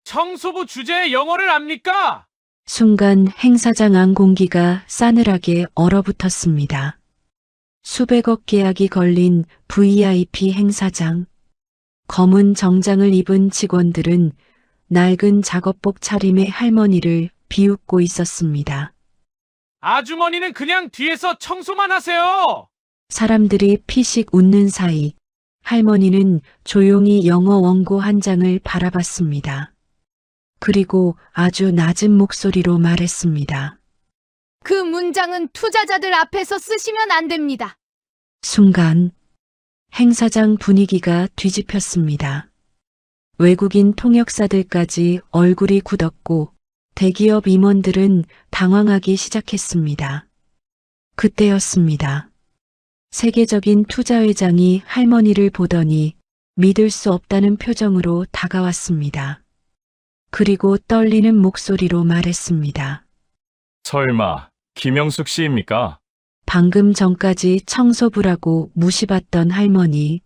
청소부 주제에 영어를 압니까? 순간 행사장 안 공기가 싸늘하게 얼어붙었습니다. 수백억 계약이 걸린 VIP 행사장. 검은 정장을 입은 직원들은 낡은 작업복 차림의 할머니를 비웃고 있었습니다. 아주머니는 그냥 뒤에서 청소만 하세요. 사람들이 피식 웃는 사이 할머니는 조용히 영어 원고 한 장을 바라봤습니다. 그리고 아주 낮은 목소리로 말했습니다. 그 문장은 투자자들 앞에서 쓰시면 안 됩니다. 순간 행사장 분위기가 뒤집혔습니다. 외국인 통역사들까지 얼굴이 굳었고 대기업 임원들은 당황하기 시작했습니다. 그때였습니다. 세계적인 투자회장이 할머니를 보더니 믿을 수 없다는 표정으로 다가왔습니다. 그리고 떨리는 목소리로 말했습니다. 설마 김영숙 씨입니까? 방금 전까지 청소부라고 무시받던 할머니.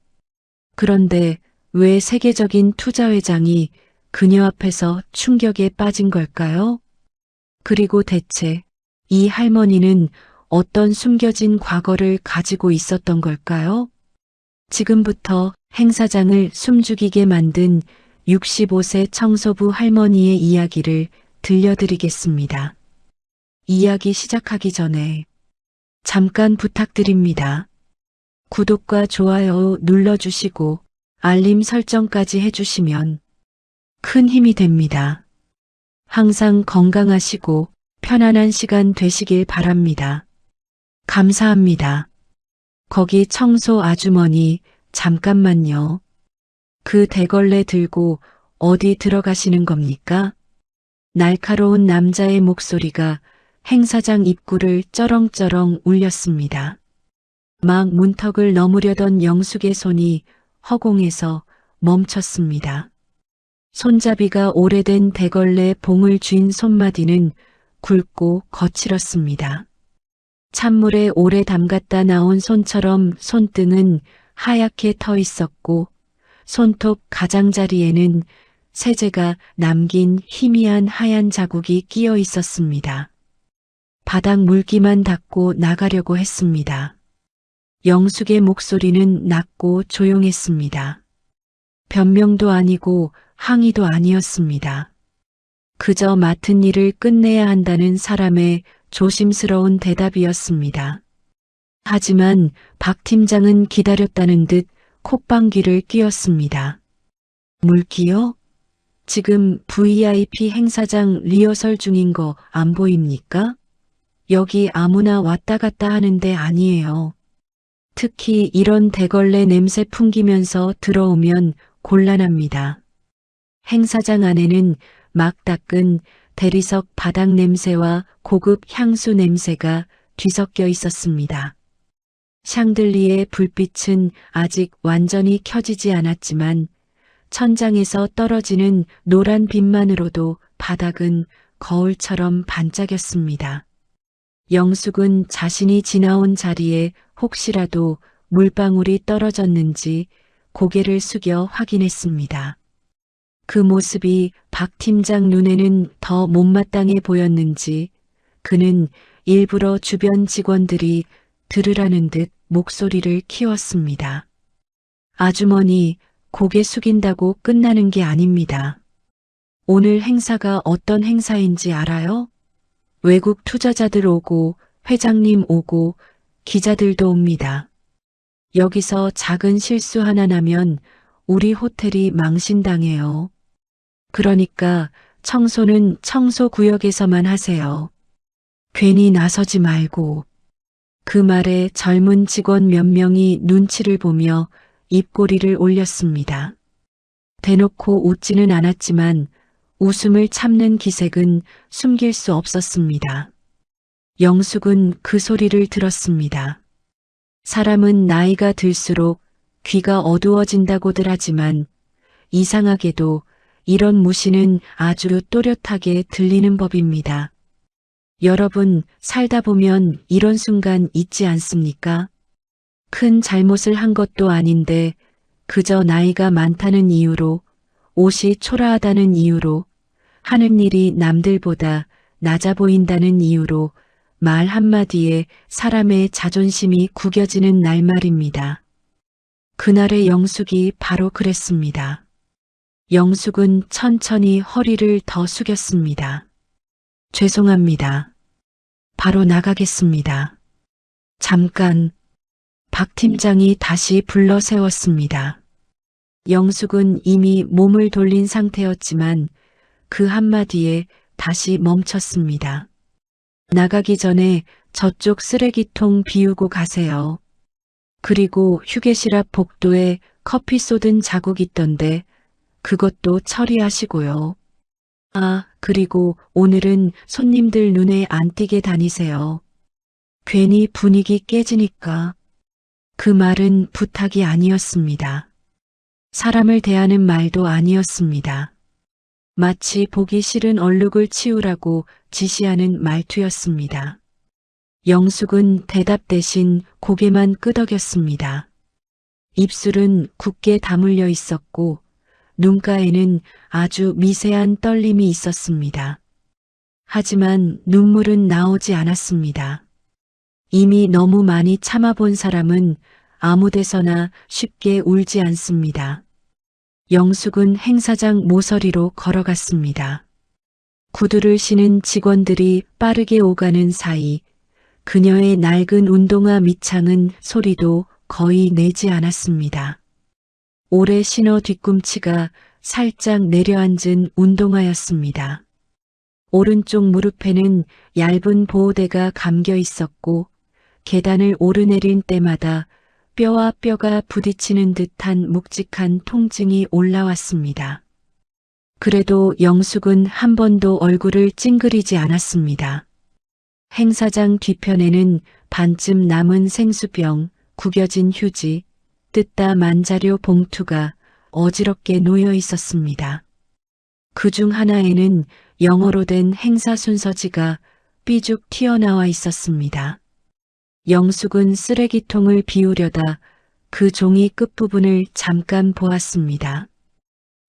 그런데 왜 세계적인 투자회장이 그녀 앞에서 충격에 빠진 걸까요? 그리고 대체 이 할머니는 어떤 숨겨진 과거를 가지고 있었던 걸까요? 지금부터 행사장을 숨죽이게 만든 65세 청소부 할머니의 이야기를 들려드리겠습니다. 이야기 시작하기 전에 잠깐 부탁드립니다. 구독과 좋아요 눌러주시고 알림 설정까지 해주시면 큰 힘이 됩니다. 항상 건강하시고 편안한 시간 되시길 바랍니다. 감사합니다. 거기 청소 아주머니, 잠깐만요. 그 대걸레 들고 어디 들어가시는 겁니까? 날카로운 남자의 목소리가 행사장 입구를 쩌렁쩌렁 울렸습니다. 막 문턱을 넘으려던 영숙의 손이 허공에서 멈췄습니다. 손잡이가 오래된 대걸레 봉을 쥔 손마디는 굵고 거칠었습니다. 찬물에 오래 담갔다 나온 손처럼 손등은 하얗게 터 있었고 손톱 가장자리에는 세제가 남긴 희미한 하얀 자국이 끼어 있었습니다. 바닥 물기만 닦고 나가려고 했습니다. 영숙의 목소리는 낮고 조용했습니다. 변명도 아니고 항의도 아니었습니다. 그저 맡은 일을 끝내야 한다는 사람의 조심스러운 대답이었습니다. 하지만 박 팀장은 기다렸다는 듯 콧방귀를 뀌었습니다. 물기요? 지금 VIP 행사장 리허설 중인 거 안 보입니까? 여기 아무나 왔다 갔다 하는 데 아니에요. 특히 이런 대걸레 냄새 풍기면서 들어오면 곤란합니다. 행사장 안에는 막 닦은 대리석 바닥 냄새와 고급 향수 냄새가 뒤섞여 있었습니다. 샹들리의 불빛은 아직 완전히 켜지지 않았지만 천장에서 떨어지는 노란 빛만으로도 바닥은 거울처럼 반짝였습니다. 영숙은 자신이 지나온 자리에 혹시라도 물방울이 떨어졌는지 고개를 숙여 확인했습니다. 그 모습이 박 팀장 눈에는 더 못마땅해 보였는지 그는 일부러 주변 직원들이 들으라는 듯 목소리를 키웠습니다. 아주머니, 고개 숙인다고 끝나는 게 아닙니다. 오늘 행사가 어떤 행사인지 알아요? 외국 투자자들 오고 회장님 오고 기자들도 옵니다. 여기서 작은 실수 하나 나면 우리 호텔이 망신당해요. 그러니까 청소는 청소구역에서만 하세요. 괜히 나서지 말고. 그 말에 젊은 직원 몇 명이 눈치를 보며 입꼬리를 올렸습니다. 대놓고 웃지는 않았지만 웃음을 참는 기색은 숨길 수 없었습니다. 영숙은 그 소리를 들었습니다. 사람은 나이가 들수록 귀가 어두워진다고들 하지만 이상하게도 이런 무시는 아주 또렷하게 들리는 법입니다. 여러분, 살다 보면 이런 순간 있지 않습니까? 큰 잘못을 한 것도 아닌데 그저 나이가 많다는 이유로, 옷이 초라하다는 이유로 하는 일이 남들보다 낮아 보인다는 이유로 말 한마디에 사람의 자존심이 구겨지는 날 말입니다. 그날의 영숙이 바로 그랬습니다. 영숙은 천천히 허리를 더 숙였습니다. 죄송합니다. 바로 나가겠습니다. 잠깐. 박 팀장이 다시 불러 세웠습니다. 영숙은 이미 몸을 돌린 상태였지만 그 한마디에 다시 멈췄습니다. 나가기 전에 저쪽 쓰레기통 비우고 가세요. 그리고 휴게실 앞 복도에 커피 쏟은 자국 있던데 그것도 처리하시고요. 아, 그리고 오늘은 손님들 눈에 안 띄게 다니세요. 괜히 분위기 깨지니까. 그 말은 부탁이 아니었습니다. 사람을 대하는 말도 아니었습니다. 마치 보기 싫은 얼룩을 치우라고 지시하는 말투였습니다. 영숙은 대답 대신 고개만 끄덕였습니다. 입술은 굳게 다물려 있었고 눈가에는 아주 미세한 떨림이 있었습니다. 하지만 눈물은 나오지 않았습니다. 이미 너무 많이 참아본 사람은 아무 데서나 쉽게 울지 않습니다. 영숙은 행사장 모서리로 걸어갔습니다. 구두를 신은 직원들이 빠르게 오가는 사이 그녀의 낡은 운동화 밑창은 소리도 거의 내지 않았습니다. 오래 신어 뒤꿈치가 살짝 내려앉은 운동화였습니다. 오른쪽 무릎에는 얇은 보호대가 감겨 있었고 계단을 오르내릴 때마다 뼈와 뼈가 부딪히는 듯한 묵직한 통증이 올라왔습니다. 그래도 영숙은 한 번도 얼굴을 찡그리지 않았습니다. 행사장 뒤편에는 반쯤 남은 생수병, 구겨진 휴지, 뜯다 만자료 봉투가 어지럽게 놓여 있었습니다. 그중 하나에는 영어로 된 행사 순서지가 삐죽 튀어나와 있었습니다. 영숙은 쓰레기통을 비우려다 그 종이 끝부분을 잠깐 보았습니다.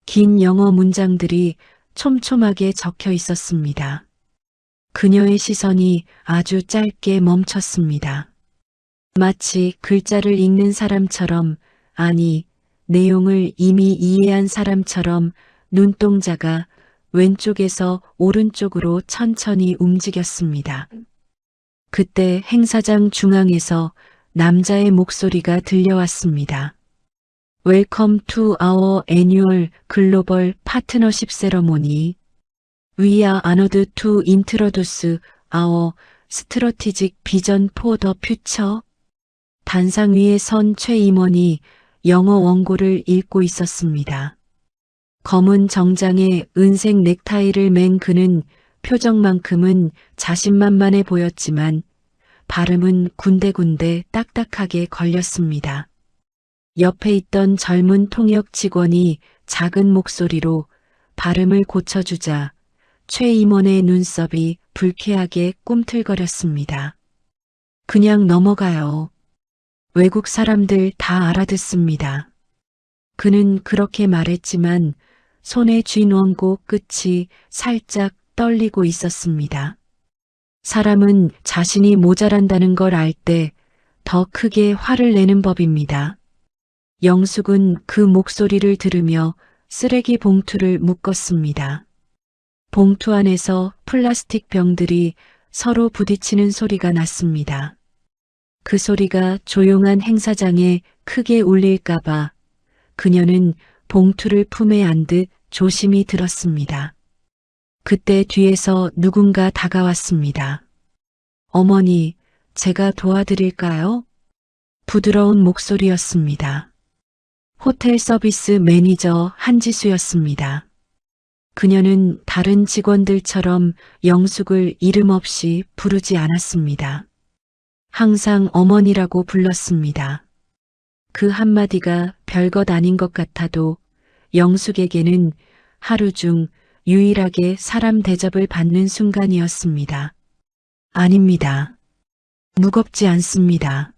긴 영어 문장들이 촘촘하게 적혀 있었습니다. 그녀의 시선이 아주 짧게 멈췄습니다. 마치 글자를 읽는 사람처럼, 아니, 내용을 이미 이해한 사람처럼 눈동자가 왼쪽에서 오른쪽으로 천천히 움직였습니다. 그때 행사장 중앙에서 남자의 목소리가 들려왔습니다. Welcome to our annual global partnership ceremony. We are honored to introduce our strategic vision for the future. 단상 위에 선 최 임원이 영어 원고를 읽고 있었습니다. 검은 정장에 은색 넥타이를 맨 그는 표정만큼은 자신만만해 보였지만 발음은 군데군데 딱딱하게 걸렸습니다. 옆에 있던 젊은 통역 직원이 작은 목소리로 발음을 고쳐주자 최 임원의 눈썹이 불쾌하게 꿈틀거렸습니다. 그냥 넘어가요. 외국 사람들 다 알아듣습니다. 그는 그렇게 말했지만 손에 쥔 원고 끝이 살짝 떨리고 있었습니다. 사람은 자신이 모자란다는 걸 알 때 더 크게 화를 내는 법입니다. 영숙은 그 목소리를 들으며 쓰레기 봉투를 묶었습니다. 봉투 안에서 플라스틱 병들이 서로 부딪히는 소리가 났습니다. 그 소리가 조용한 행사장에 크게 울릴까봐 그녀는 봉투를 품에 안듯 조심히 들었습니다. 그때 뒤에서 누군가 다가왔습니다. 어머니, 제가 도와드릴까요? 부드러운 목소리였습니다. 호텔 서비스 매니저 한지수였습니다. 그녀는 다른 직원들처럼 영숙을 이름 없이 부르지 않았습니다. 항상 어머니라고 불렀습니다. 그 한마디가 별것 아닌 것 같아도 영숙에게는 하루 중 유일하게 사람 대접을 받는 순간이었습니다. 아닙니다. 무겁지 않습니다.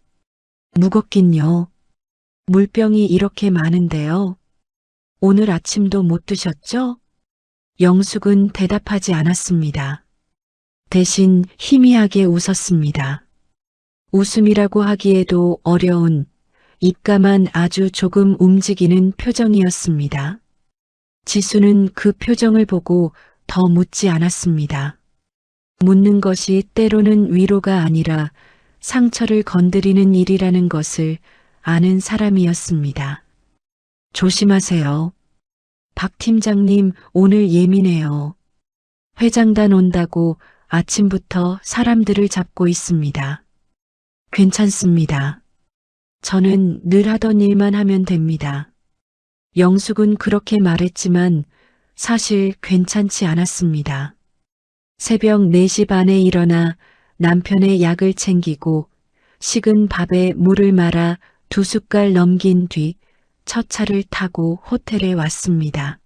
무겁긴요. 물병이 이렇게 많은데요. 오늘 아침도 못 드셨죠? 영숙은 대답하지 않았습니다. 대신 희미하게 웃었습니다. 웃음이라고 하기에도 어려운 입가만 아주 조금 움직이는 표정이었습니다. 지수는 그 표정을 보고 더 묻지 않았습니다. 묻는 것이 때로는 위로가 아니라 상처를 건드리는 일이라는 것을 아는 사람이었습니다. 조심하세요. 박 팀장님 오늘 예민해요. 회장단 온다고 아침부터 사람들을 잡고 있습니다. 괜찮습니다. 저는 늘 하던 일만 하면 됩니다. 영숙은 그렇게 말했지만 사실 괜찮지 않았습니다. 새벽 4시 반에 일어나 남편의 약을 챙기고 식은 밥에 물을 말아 2숟갈 넘긴 뒤 첫 차를 타고 호텔에 왔습니다.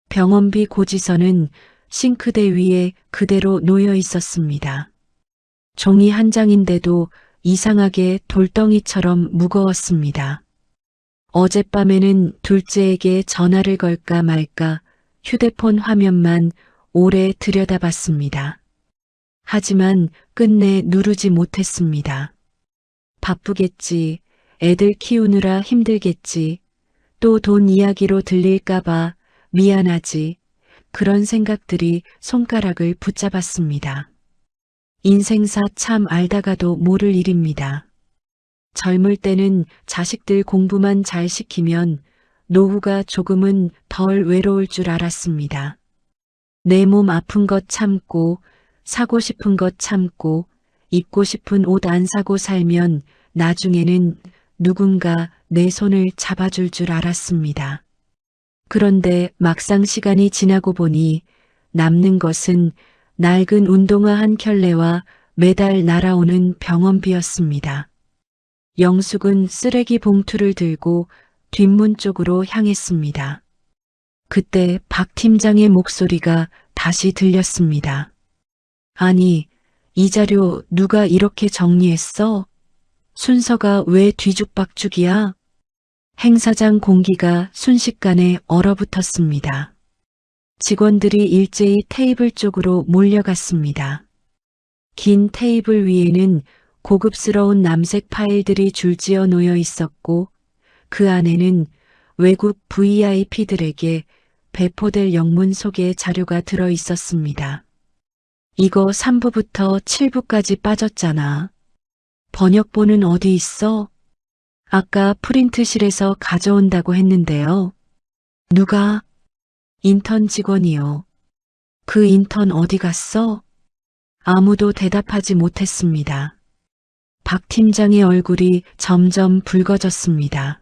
병원비 고지서는 싱크대 위에 그대로 놓여 있었습니다. 종이 한 장인데도 이상하게 돌덩이처럼 무거웠습니다. 어젯밤에는 둘째에게 전화를 걸까 말까 휴대폰 화면만 오래 들여다봤습니다. 하지만 끝내 누르지 못했습니다. 바쁘겠지, 애들 키우느라 힘들겠지, 또 돈 이야기로 들릴까봐 미안하지, 그런 생각들이 손가락을 붙잡았습니다. 인생사 참 알다가도 모를 일입니다. 젊을 때는 자식들 공부만 잘 시키면 노후가 조금은 덜 외로울 줄 알았습니다. 내 몸 아픈 것 참고, 사고 싶은 것 참고, 입고 싶은 옷 안 사고 살면 나중에는 누군가 내 손을 잡아줄 줄 알았습니다. 그런데 막상 시간이 지나고 보니 남는 것은 낡은 운동화 한 켤레와 매달 날아오는 병원비였습니다. 영숙은 쓰레기 봉투를 들고 뒷문 쪽으로 향했습니다. 그때 박 팀장의 목소리가 다시 들렸습니다. 아니, 이 자료 누가 이렇게 정리했어? 순서가 왜 뒤죽박죽이야? 행사장 공기가 순식간에 얼어붙었습니다. 직원들이 일제히 테이블 쪽으로 몰려갔습니다. 긴 테이블 위에는 고급스러운 남색 파일들이 줄지어 놓여 있었고 그 안에는 외국 VIP들에게 배포될 영문 소개 자료가 들어 있었습니다. 이거 3부부터 7부까지 빠졌잖아. 번역본은 어디 있어? 아까 프린트실에서 가져온다고 했는데요. 누가? 인턴 직원이요. 그 인턴 어디 갔어? 아무도 대답하지 못했습니다. 박 팀장의 얼굴이 점점 붉어졌습니다.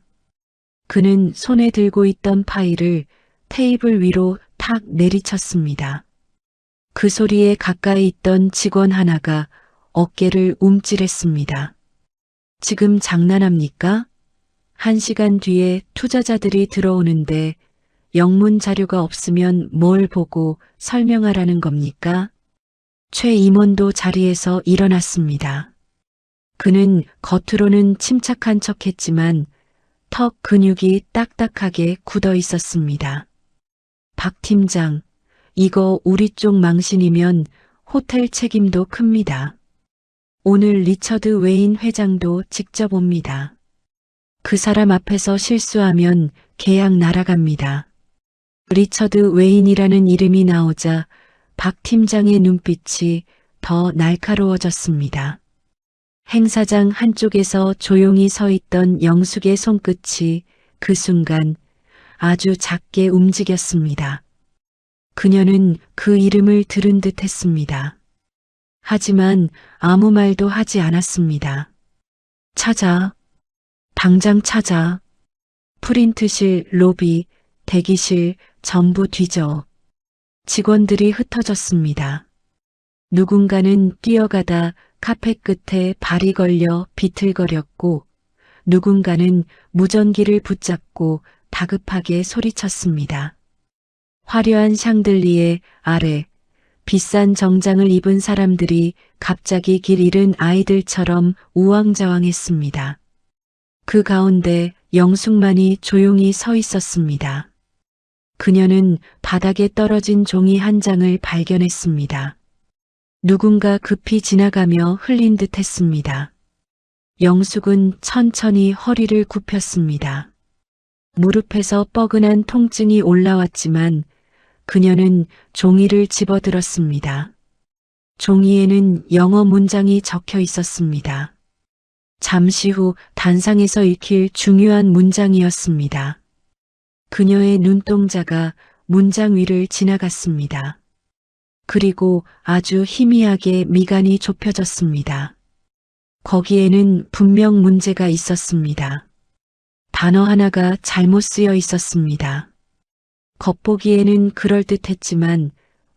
그는 손에 들고 있던 파일을 테이블 위로 탁 내리쳤습니다. 그 소리에 가까이 있던 직원 하나가 어깨를 움찔했습니다. 지금 장난합니까? 1시간 뒤에 투자자들이 들어오는데 영문 자료가 없으면 뭘 보고 설명하라는 겁니까? 최 임원도 자리에서 일어났습니다. 그는 겉으로는 침착한 척했지만 턱 근육이 딱딱하게 굳어 있었습니다. 박 팀장, 이거 우리 쪽 망신이면 호텔 책임도 큽니다. 오늘 리처드 웨인 회장도 직접 옵니다. 그 사람 앞에서 실수하면 계약 날아갑니다. 리처드 웨인이라는 이름이 나오자 박 팀장의 눈빛이 더 날카로워졌습니다. 행사장 한쪽에서 조용히 서 있던 영숙의 손끝이 그 순간 아주 작게 움직였습니다. 그녀는 그 이름을 들은 듯 했습니다. 하지만 아무 말도 하지 않았습니다. 찾아. 당장 찾아. 프린트실, 로비, 대기실 전부 뒤져. 직원들이 흩어졌습니다. 누군가는 뛰어가다 카펫 끝에 발이 걸려 비틀거렸고 누군가는 무전기를 붙잡고 다급하게 소리쳤습니다. 화려한 샹들리에 아래 비싼 정장을 입은 사람들이 갑자기 길 잃은 아이들처럼 우왕좌왕했습니다. 그 가운데 영숙만이 조용히 서 있었습니다. 그녀는 바닥에 떨어진 종이 한 장을 발견했습니다. 누군가 급히 지나가며 흘린 듯 했습니다. 영숙은 천천히 허리를 굽혔습니다. 무릎에서 뻐근한 통증이 올라왔지만 그녀는 종이를 집어들었습니다. 종이에는 영어 문장이 적혀 있었습니다. 잠시 후 단상에서 읽힐 중요한 문장이었습니다. 그녀의 눈동자가 문장 위를 지나갔습니다. 그리고 아주 희미하게 미간이 좁혀졌습니다. 거기에는 분명 문제가 있었습니다. 단어 하나가 잘못 쓰여 있었습니다. 겉보기에는 그럴듯했지만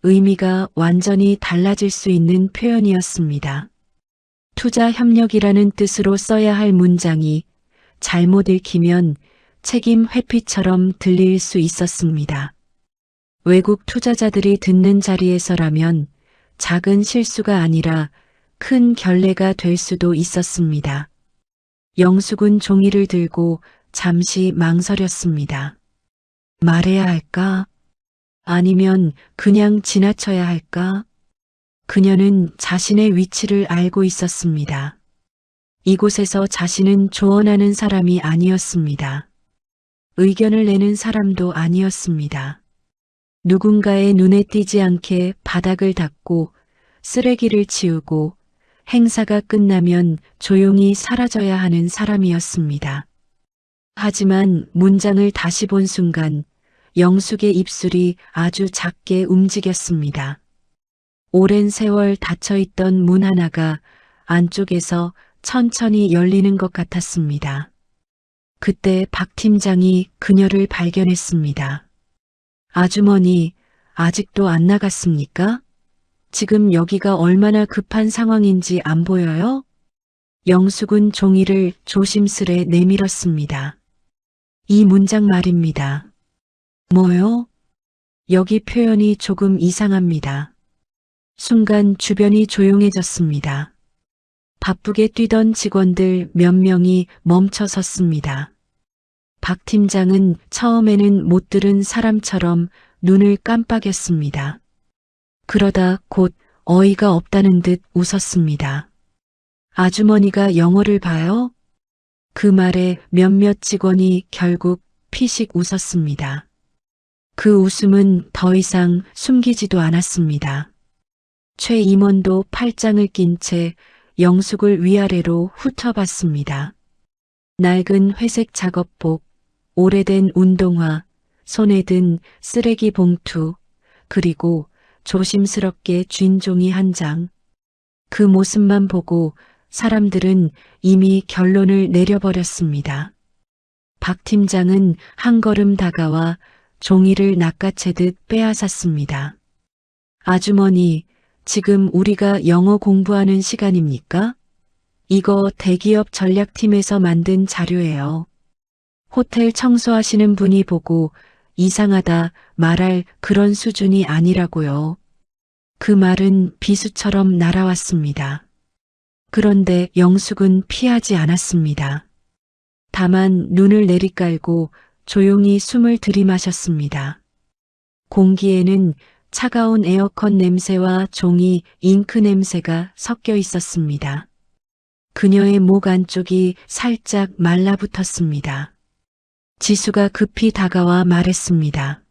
의미가 완전히 달라질 수 있는 표현이었습니다. 투자 협력이라는 뜻으로 써야 할 문장이 잘못 읽히면 책임 회피처럼 들릴 수 있었습니다. 외국 투자자들이 듣는 자리에서라면 작은 실수가 아니라 큰 결례가 될 수도 있었습니다. 영숙은 종이를 들고 잠시 망설였습니다. 말해야 할까? 아니면 그냥 지나쳐야 할까? 그녀는 자신의 위치를 알고 있었습니다. 이곳에서 자신은 조언하는 사람이 아니었습니다. 의견을 내는 사람도 아니었습니다. 누군가의 눈에 띄지 않게 바닥을 닦고 쓰레기를 치우고 행사가 끝나면 조용히 사라져야 하는 사람이었습니다. 하지만 문장을 다시 본 순간 영숙의 입술이 아주 작게 움직였습니다. 오랜 세월 닫혀있던 문 하나가 안쪽에서 천천히 열리는 것 같았습니다. 그때 박 팀장이 그녀를 발견했습니다. 아주머니, 아직도 안 나갔습니까? 지금 여기가 얼마나 급한 상황인지 안 보여요? 영숙은 종이를 조심스레 내밀었습니다. 이 문장 말입니다. 뭐요? 여기 표현이 조금 이상합니다. 순간 주변이 조용해졌습니다. 바쁘게 뛰던 직원들 몇 명이 멈춰 섰습니다. 박 팀장은 처음에는 못 들은 사람처럼 눈을 깜빡였습니다. 그러다 곧 어이가 없다는 듯 웃었습니다. 아주머니가 영어를 봐요? 그 말에 몇몇 직원이 결국 피식 웃었습니다. 그 웃음은 더 이상 숨기지도 않았습니다. 최 임원도 팔짱을 낀 채 영숙을 위아래로 훑어봤습니다. 낡은 회색 작업복, 오래된 운동화, 손에 든 쓰레기 봉투, 그리고 조심스럽게 쥔 종이 한 장. 그 모습만 보고 사람들은 이미 결론을 내려버렸습니다. 박 팀장은 한 걸음 다가와 종이를 낚아채듯 빼앗았습니다. 아주머니, 지금 우리가 영어 공부하는 시간입니까? 이거 대기업 전략팀에서 만든 자료예요. 호텔 청소하시는 분이 보고 이상하다 말할 그런 수준이 아니라고요. 그 말은 비수처럼 날아왔습니다. 그런데 영숙은 피하지 않았습니다. 다만 눈을 내리깔고 조용히 숨을 들이마셨습니다. 공기에는 차가운 에어컨 냄새와 종이 잉크 냄새가 섞여 있었습니다. 그녀의 목 안쪽이 살짝 말라붙었습니다. 지수가 급히 다가와 말했습니다.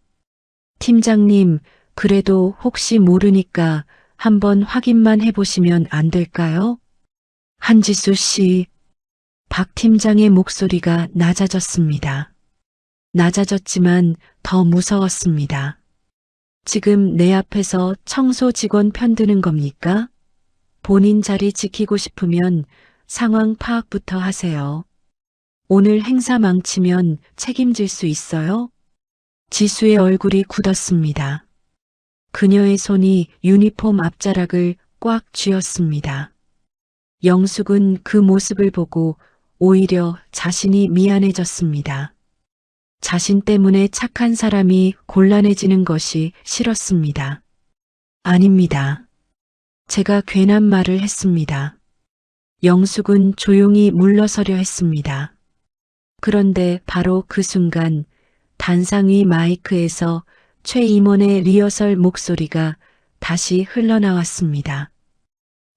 팀장님, 그래도 혹시 모르니까 한번 확인만 해보시면 안 될까요? 한지수 씨, 박 팀장의 목소리가 낮아졌습니다. 낮아졌지만 더 무서웠습니다. 지금 내 앞에서 청소 직원 편드는 겁니까? 본인 자리 지키고 싶으면 상황 파악부터 하세요. 오늘 행사 망치면 책임질 수 있어요? 지수의 얼굴이 굳었습니다. 그녀의 손이 유니폼 앞자락을 꽉 쥐었습니다. 영숙은 그 모습을 보고 오히려 자신이 미안해졌습니다. 자신 때문에 착한 사람이 곤란해지는 것이 싫었습니다. 아닙니다. 제가 괜한 말을 했습니다. 영숙은 조용히 물러서려 했습니다. 그런데 바로 그 순간 단상 위 마이크에서 최 임원의 리허설 목소리가 다시 흘러나왔습니다.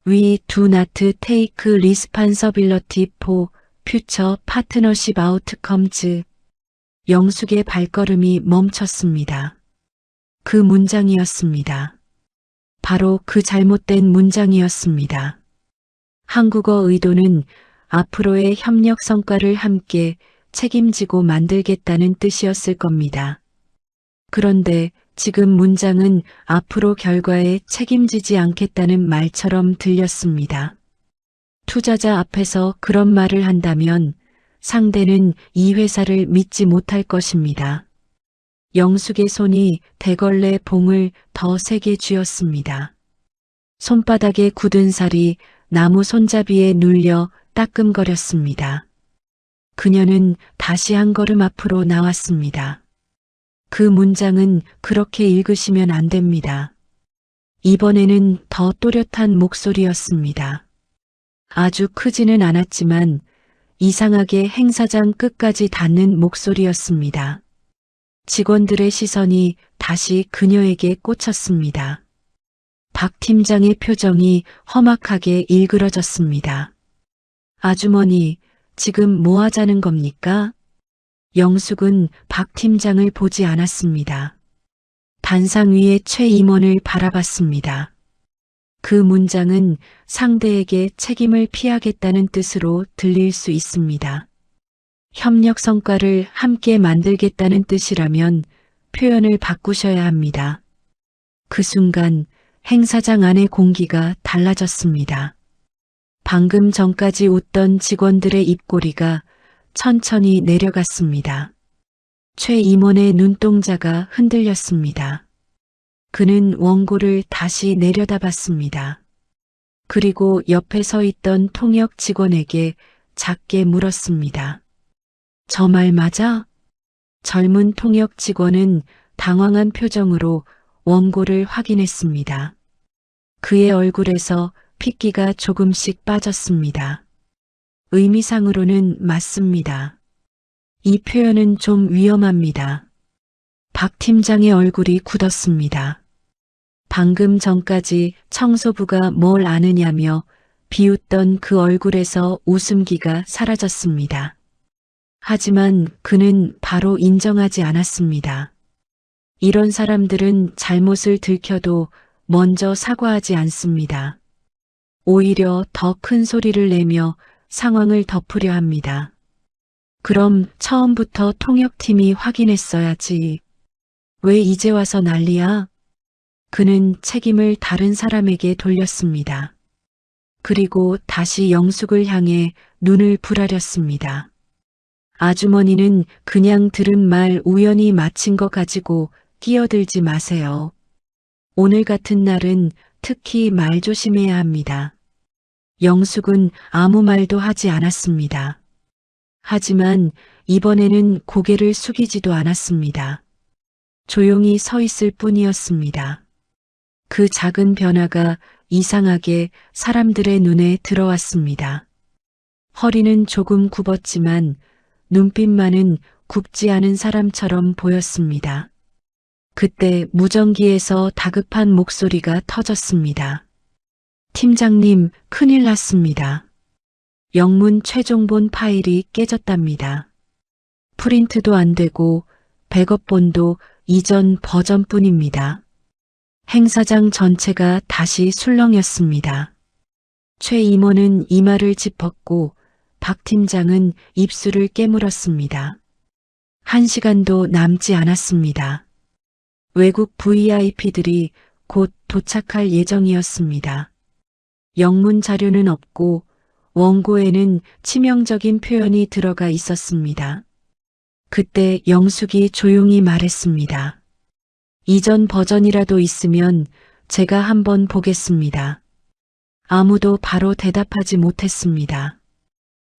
We do not take responsibility for future partnership outcomes. 영숙의 발걸음이 멈췄습니다. 그 문장이었습니다. 바로 그 잘못된 문장이었습니다. 한국어 의도는 앞으로의 협력 성과를 함께 책임지고 만들겠다는 뜻이었을 겁니다. 그런데 지금 문장은 앞으로 결과에 책임지지 않겠다는 말처럼 들렸습니다. 투자자 앞에서 그런 말을 한다면 상대는 이 회사를 믿지 못할 것입니다. 영숙의 손이 대걸레 봉을 더 세게 쥐었습니다. 손바닥에 굳은 살이 나무 손잡이에 눌려 따끔거렸습니다. 그녀는 다시 한 걸음 앞으로 나왔습니다. 그 문장은 그렇게 읽으시면 안 됩니다. 이번에는 더 또렷한 목소리였습니다. 아주 크지는 않았지만 이상하게 행사장 끝까지 닿는 목소리였습니다. 직원들의 시선이 다시 그녀에게 꽂혔습니다. 박 팀장의 표정이 험악하게 일그러졌습니다. 아주머니, 지금 뭐 하자는 겁니까? 영숙은 박 팀장을 보지 않았습니다. 단상 위에 최 임원을 바라봤습니다. 그 문장은 상대에게 책임을 피하겠다는 뜻으로 들릴 수 있습니다. 협력 성과를 함께 만들겠다는 뜻이라면 표현을 바꾸셔야 합니다. 그 순간 행사장 안의 공기가 달라졌습니다. 방금 전까지 웃던 직원들의 입꼬리가 천천히 내려갔습니다. 최 임원의 눈동자가 흔들렸습니다. 그는 원고를 다시 내려다봤습니다. 그리고 옆에 서 있던 통역 직원에게 작게 물었습니다. 저 말 맞아? 젊은 통역 직원은 당황한 표정으로 원고를 확인했습니다. 그의 얼굴에서 핏기가 조금씩 빠졌습니다. 의미상으로는 맞습니다. 이 표현은 좀 위험합니다. 박 팀장의 얼굴이 굳었습니다. 방금 전까지 청소부가 뭘 아느냐며 비웃던 그 얼굴에서 웃음기가 사라졌습니다. 하지만 그는 바로 인정하지 않았습니다. 이런 사람들은 잘못을 들켜도 먼저 사과하지 않습니다. 오히려 더 큰 소리를 내며 상황을 덮으려 합니다. 그럼 처음부터 통역팀이 확인했어야지. 왜 이제 와서 난리야? 그는 책임을 다른 사람에게 돌렸습니다. 그리고 다시 영숙을 향해 눈을 부라렸습니다. 아주머니는 그냥 들은 말 우연히 맞힌 거 가지고 끼어들지 마세요. 오늘 같은 날은 특히 말 조심해야 합니다. 영숙은 아무 말도 하지 않았습니다. 하지만 이번에는 고개를 숙이지도 않았습니다. 조용히 서 있을 뿐이었습니다. 그 작은 변화가 이상하게 사람들의 눈에 들어왔습니다. 허리는 조금 굽었지만 눈빛만은 굽지 않은 사람처럼 보였습니다. 그때 무전기에서 다급한 목소리가 터졌습니다. 팀장님, 큰일 났습니다. 영문 최종본 파일이 깨졌답니다. 프린트도 안 되고 백업본도 이전 버전뿐입니다. 행사장 전체가 다시 술렁였습니다. 최 임원은 이마를 짚었고 박 팀장은 입술을 깨물었습니다. 1시간도 남지 않았습니다. 외국 VIP들이 곧 도착할 예정이었습니다. 영문 자료는 없고 원고에는 치명적인 표현이 들어가 있었습니다. 그때 영숙이 조용히 말했습니다. 이전 버전이라도 있으면 제가 한번 보겠습니다. 아무도 바로 대답하지 못했습니다.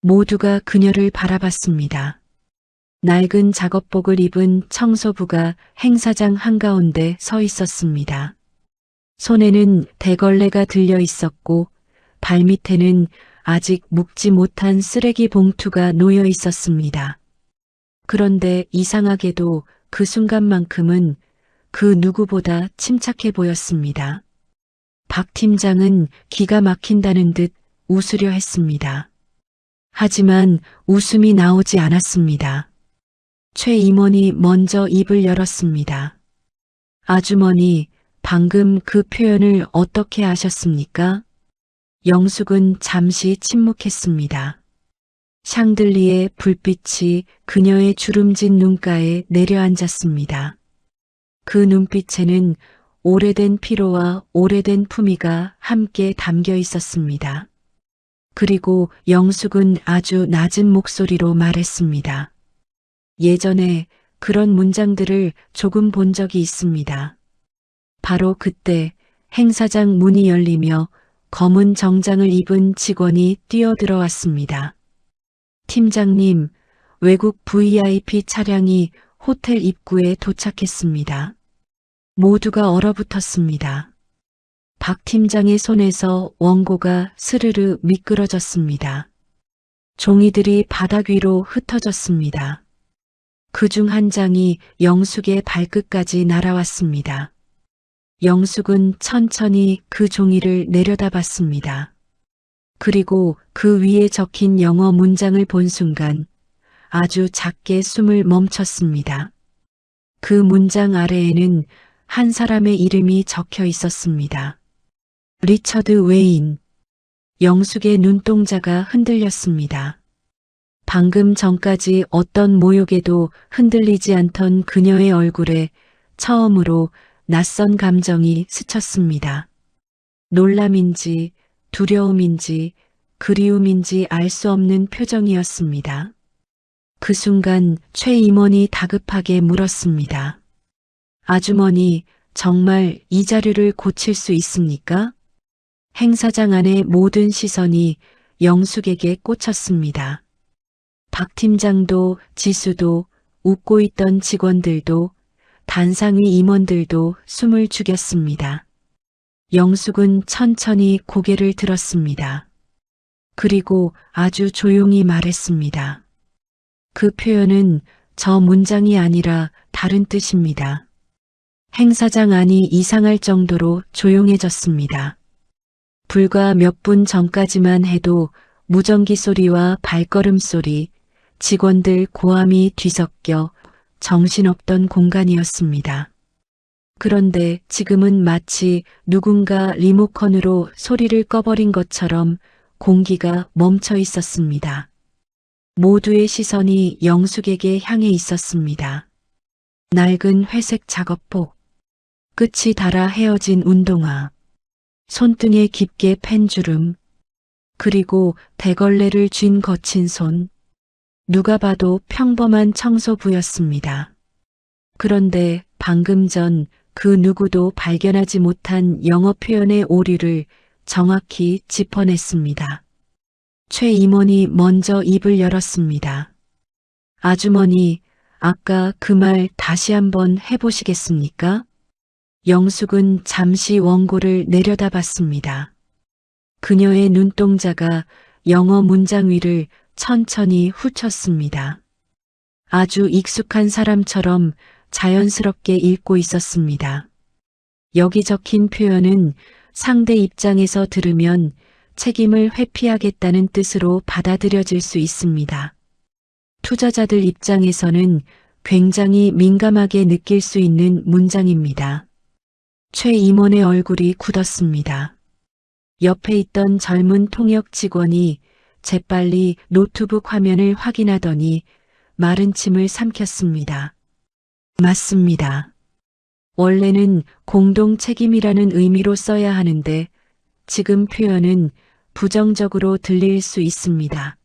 모두가 그녀를 바라봤습니다. 낡은 작업복을 입은 청소부가 행사장 한가운데 서 있었습니다. 손에는 대걸레가 들려 있었고 발밑에는 아직 묵지 못한 쓰레기 봉투가 놓여 있었습니다. 그런데 이상하게도 그 순간만큼은 그 누구보다 침착해 보였습니다. 박 팀장은 기가 막힌다는 듯 웃으려 했습니다. 하지만 웃음이 나오지 않았습니다. 최 임원이 먼저 입을 열었습니다. 아주머니, 방금 그 표현을 어떻게 아셨습니까? 영숙은 잠시 침묵했습니다. 샹들리의 불빛이 그녀의 주름진 눈가에 내려앉았습니다. 그 눈빛에는 오래된 피로와 오래된 품위가 함께 담겨 있었습니다. 그리고 영숙은 아주 낮은 목소리로 말했습니다. 예전에 그런 문장들을 조금 본 적이 있습니다. 바로 그때 행사장 문이 열리며 검은 정장을 입은 직원이 뛰어들어왔습니다. 팀장님, 외국 VIP 차량이 호텔 입구에 도착했습니다. 모두가 얼어붙었습니다. 박 팀장의 손에서 원고가 스르르 미끄러졌습니다. 종이들이 바닥 위로 흩어졌습니다. 그중 한 장이 영숙의 발끝까지 날아왔습니다. 영숙은 천천히 그 종이를 내려다봤습니다. 그리고 그 위에 적힌 영어 문장을 본 순간 아주 작게 숨을 멈췄습니다. 그 문장 아래에는 한 사람의 이름이 적혀 있었습니다. 리처드 웨인. 영숙의 눈동자가 흔들렸습니다. 방금 전까지 어떤 모욕에도 흔들리지 않던 그녀의 얼굴에 처음으로 낯선 감정이 스쳤습니다. 놀람인지 두려움인지 그리움인지 알 수 없는 표정이었습니다. 그 순간 최 임원이 다급하게 물었습니다. 아주머니, 정말 이 자료를 고칠 수 있습니까? 행사장 안의 모든 시선이 영숙에게 꽂혔습니다. 박 팀장도 지수도 웃고 있던 직원들도 단상위 임원들도 숨을 죽였습니다. 영숙은 천천히 고개를 들었습니다. 그리고 아주 조용히 말했습니다. 그 표현은 저 문장이 아니라 다른 뜻입니다. 행사장 안이 이상할 정도로 조용해졌습니다. 불과 몇 분 전까지만 해도 무전기 소리와 발걸음 소리, 직원들 고함이 뒤섞여 정신없던 공간이었습니다. 그런데 지금은 마치 누군가 리모컨으로 소리를 꺼버린 것처럼 공기가 멈춰 있었습니다. 모두의 시선이 영숙에게 향해 있었습니다. 낡은 회색 작업복, 끝이 닳아 헤어진 운동화, 손등에 깊게 팬 주름, 그리고 대걸레를 쥔 거친 손, 누가 봐도 평범한 청소부였습니다. 그런데 방금 전 그 누구도 발견하지 못한 영어 표현의 오류를 정확히 짚어냈습니다. 최 임원이 먼저 입을 열었습니다. 아주머니, 아까 그 말 다시 한번 해보시겠습니까? 영숙은 잠시 원고를 내려다봤습니다. 그녀의 눈동자가 영어 문장 위를 천천히 훑었습니다. 아주 익숙한 사람처럼 자연스럽게 읽고 있었습니다. 여기 적힌 표현은 상대 입장에서 들으면 책임을 회피하겠다는 뜻으로 받아들여질 수 있습니다. 투자자들 입장에서는 굉장히 민감하게 느낄 수 있는 문장입니다. 최 임원의 얼굴이 굳었습니다. 옆에 있던 젊은 통역 직원이 재빨리 노트북 화면을 확인하더니 마른 침을 삼켰습니다. 맞습니다. 원래는 공동 책임이라는 의미로 써야 하는데 지금 표현은 부정적으로 들릴 수 있습니다.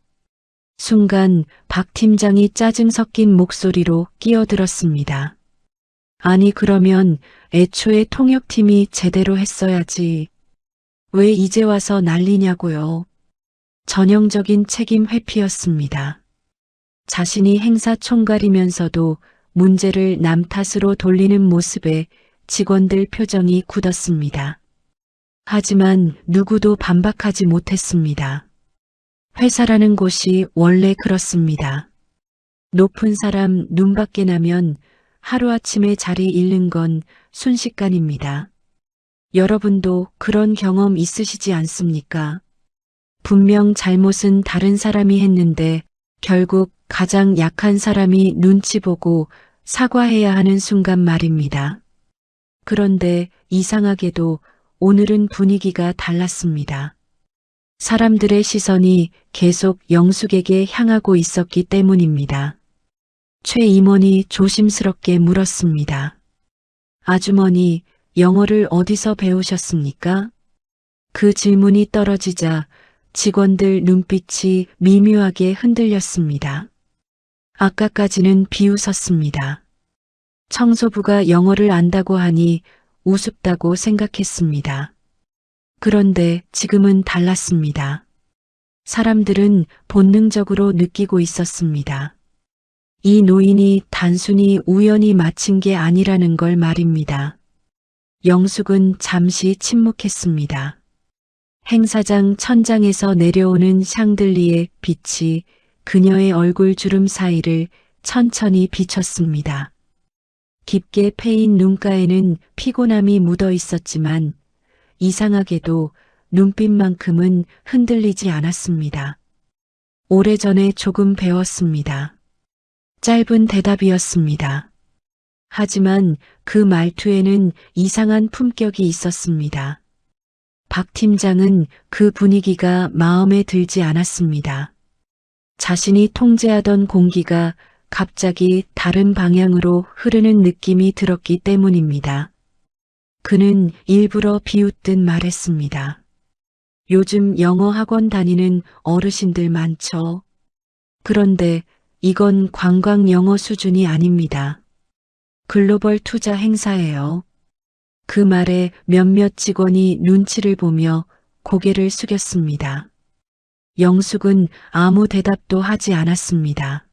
순간 박 팀장이 짜증 섞인 목소리로 끼어들었습니다. 아니 그러면 애초에 통역팀이 제대로 했어야지. 왜 이제 와서 난리냐고요. 전형적인 책임 회피였습니다. 자신이 행사 총괄이면서도 문제를 남 탓으로 돌리는 모습에 직원들 표정이 굳었습니다. 하지만 누구도 반박하지 못했습니다. 회사라는 곳이 원래 그렇습니다. 높은 사람 눈밖에 나면 하루아침에 자리 잃는 건 순식간입니다. 여러분도 그런 경험 있으시지 않습니까? 분명 잘못은 다른 사람이 했는데 결국 가장 약한 사람이 눈치 보고 사과해야 하는 순간 말입니다. 그런데 이상하게도 오늘은 분위기가 달랐습니다. 사람들의 시선이 계속 영숙에게 향하고 있었기 때문입니다. 최 임원이 조심스럽게 물었습니다. 아주머니, 영어를 어디서 배우셨습니까? 그 질문이 떨어지자 직원들 눈빛이 미묘하게 흔들렸습니다. 아까까지는 비웃었습니다. 청소부가 영어를 안다고 하니 우습다고 생각했습니다. 그런데 지금은 달랐습니다. 사람들은 본능적으로 느끼고 있었습니다. 이 노인이 단순히 우연히 맞힌 게 아니라는 걸 말입니다. 영숙은 잠시 침묵했습니다. 행사장 천장에서 내려오는 샹들리의 빛이 그녀의 얼굴 주름 사이를 천천히 비췄습니다. 깊게 패인 눈가에는 피곤함이 묻어 있었지만 이상하게도 눈빛만큼은 흔들리지 않았습니다. 오래전에 조금 배웠습니다. 짧은 대답이었습니다. 하지만 그 말투에는 이상한 품격이 있었습니다. 박 팀장은 그 분위기가 마음에 들지 않았습니다. 자신이 통제하던 공기가 갑자기 다른 방향으로 흐르는 느낌이 들었기 때문입니다. 그는 일부러 비웃듯 말했습니다. 요즘 영어 학원 다니는 어르신들 많죠. 그런데 이건 관광 영어 수준이 아닙니다. 글로벌 투자 행사예요. 그 말에 몇몇 직원이 눈치를 보며 고개를 숙였습니다. 영숙은 아무 대답도 하지 않았습니다.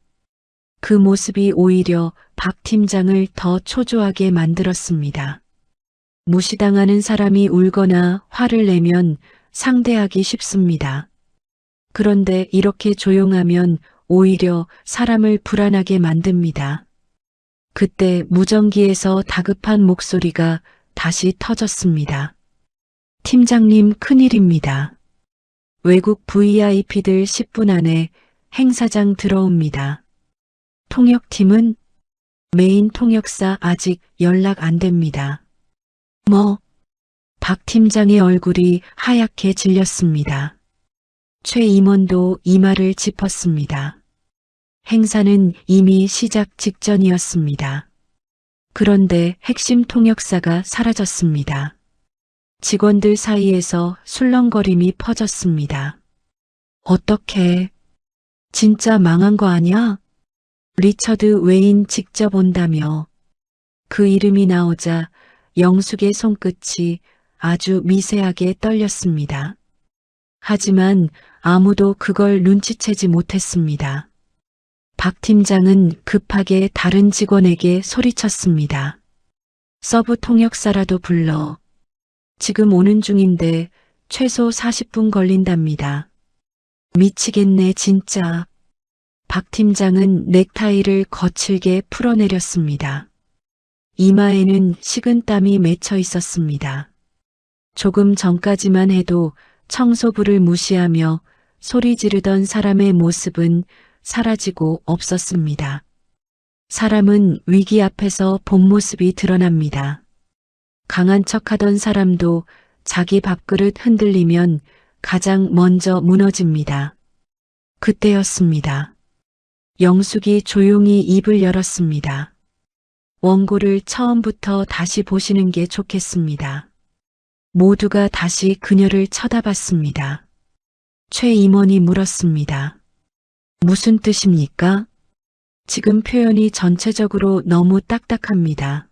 그 모습이 오히려 박 팀장을 더 초조하게 만들었습니다. 무시당하는 사람이 울거나 화를 내면 상대하기 쉽습니다. 그런데 이렇게 조용하면 오히려 사람을 불안하게 만듭니다. 그때 무전기에서 다급한 목소리가 다시 터졌습니다. 팀장님, 큰일입니다. 외국 VIP들 10분 안에 행사장 들어옵니다. 통역팀은? 메인 통역사 아직 연락 안 됩니다. 뭐? 박 팀장의 얼굴이 하얗게 질렸습니다. 최 임원도 이마를 짚었습니다. 행사는 이미 시작 직전이었습니다. 그런데 핵심 통역사가 사라졌습니다. 직원들 사이에서 술렁거림이 퍼졌습니다. 어떻게? 진짜 망한 거 아니야? 리처드 웨인 직접 온다며. 그 이름이 나오자 영숙의 손끝이 아주 미세하게 떨렸습니다. 하지만 아무도 그걸 눈치채지 못했습니다. 박 팀장은 급하게 다른 직원에게 소리쳤습니다. 서브 통역사라도 불러. 지금 오는 중인데 최소 40분 걸린답니다. 미치겠네 진짜. 박 팀장은 넥타이를 거칠게 풀어내렸습니다. 이마에는 식은땀이 맺혀 있었습니다. 조금 전까지만 해도 청소부를 무시하며 소리 지르던 사람의 모습은 사라지고 없었습니다. 사람은 위기 앞에서 본 모습이 드러납니다. 강한 척하던 사람도 자기 밥그릇 흔들리면 가장 먼저 무너집니다. 그때였습니다. 영숙이 조용히 입을 열었습니다. 원고를 처음부터 다시 보시는 게 좋겠습니다. 모두가 다시 그녀를 쳐다봤습니다. 최 임원이 물었습니다. 무슨 뜻입니까? 지금 표현이 전체적으로 너무 딱딱합니다.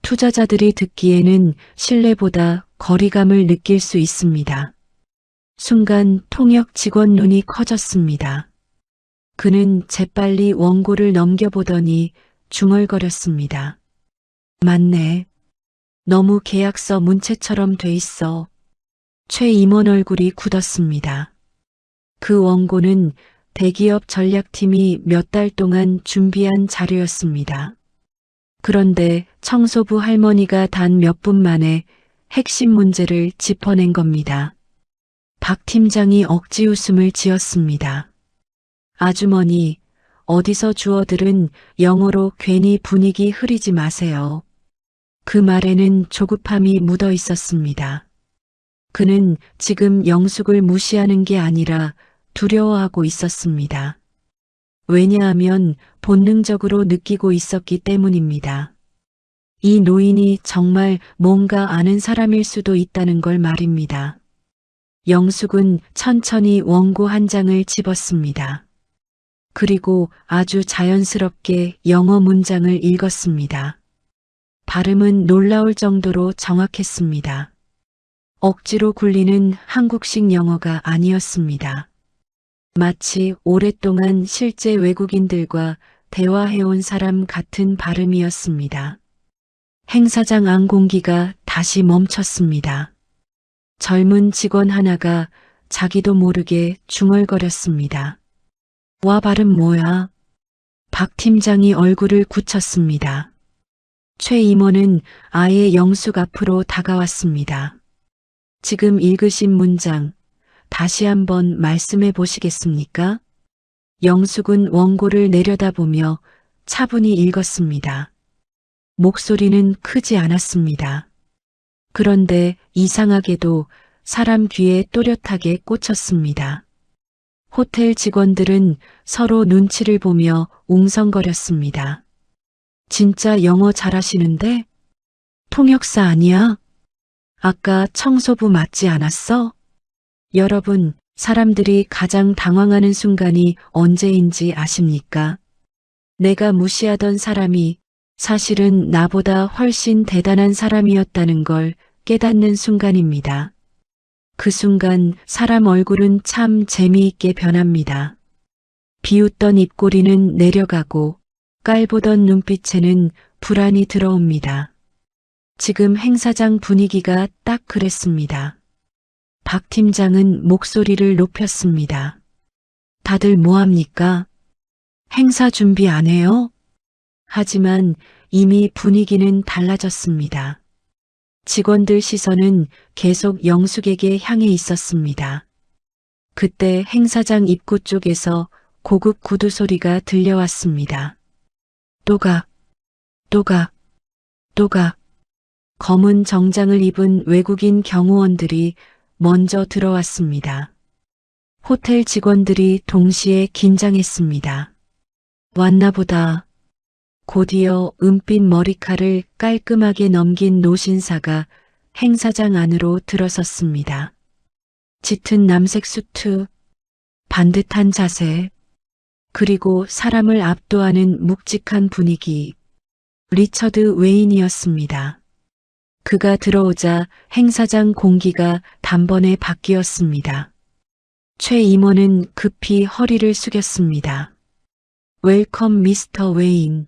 투자자들이 듣기에는 신뢰보다 거리감을 느낄 수 있습니다. 순간 통역 직원 눈이 커졌습니다. 그는 재빨리 원고를 넘겨보더니 중얼거렸습니다. 맞네. 너무 계약서 문체처럼 돼 있어. 최 임원 얼굴이 굳었습니다. 그 원고는 대기업 전략팀이 몇 달 동안 준비한 자료였습니다. 그런데 청소부 할머니가 단 몇 분 만에 핵심 문제를 짚어낸 겁니다. 박 팀장이 억지 웃음을 지었습니다. 아주머니, 어디서 주워들은 영어로 괜히 분위기 흐리지 마세요. 그 말에는 조급함이 묻어 있었습니다. 그는 지금 영숙을 무시하는 게 아니라 두려워하고 있었습니다. 왜냐하면 본능적으로 느끼고 있었기 때문입니다. 이 노인이 정말 뭔가 아는 사람일 수도 있다는 걸 말입니다. 영숙은 천천히 원고 한 장을 집었습니다. 그리고 아주 자연스럽게 영어 문장을 읽었습니다. 발음은 놀라울 정도로 정확했습니다. 억지로 굴리는 한국식 영어가 아니었습니다. 마치 오랫동안 실제 외국인들과 대화해온 사람 같은 발음이었습니다. 행사장 안 공기가 다시 멈췄습니다. 젊은 직원 하나가 자기도 모르게 중얼거렸습니다. 와, 발음 뭐야? 박 팀장이 얼굴을 굳혔습니다. 최 임원은 아예 영숙 앞으로 다가왔습니다. 지금 읽으신 문장 다시 한번 말씀해 보시겠습니까? 영숙은 원고를 내려다보며 차분히 읽었습니다. 목소리는 크지 않았습니다. 그런데 이상하게도 사람 귀에 또렷하게 꽂혔습니다. 호텔 직원들은 서로 눈치를 보며 웅성거렸습니다. 진짜 영어 잘하시는데? 통역사 아니야? 아까 청소부 맞지 않았어? 여러분, 사람들이 가장 당황하는 순간이 언제인지 아십니까? 내가 무시하던 사람이 사실은 나보다 훨씬 대단한 사람이었다는 걸 깨닫는 순간입니다. 그 순간 사람 얼굴은 참 재미있게 변합니다. 비웃던 입꼬리는 내려가고 깔보던 눈빛에는 불안이 들어옵니다. 지금 행사장 분위기가 딱 그랬습니다. 박 팀장은 목소리를 높였습니다. 다들 뭐합니까? 행사 준비 안 해요? 하지만 이미 분위기는 달라졌습니다. 직원들 시선은 계속 영숙에게 향해 있었습니다. 그때 행사장 입구 쪽에서 고급 구두 소리가 들려왔습니다. 또각, 또각, 또각. 검은 정장을 입은 외국인 경호원들이 먼저 들어왔습니다. 호텔 직원들이 동시에 긴장했습니다. 왔나 보다. 곧이어 은빛 머리칼을 깔끔하게 넘긴 노신사가 행사장 안으로 들어섰습니다. 짙은 남색 수트, 반듯한 자세, 그리고 사람을 압도하는 묵직한 분위기. 리처드 웨인이었습니다. 그가 들어오자 행사장 공기가 단번에 바뀌었습니다. 최 임원은 급히 허리를 숙였습니다. 웰컴 미스터 웨인.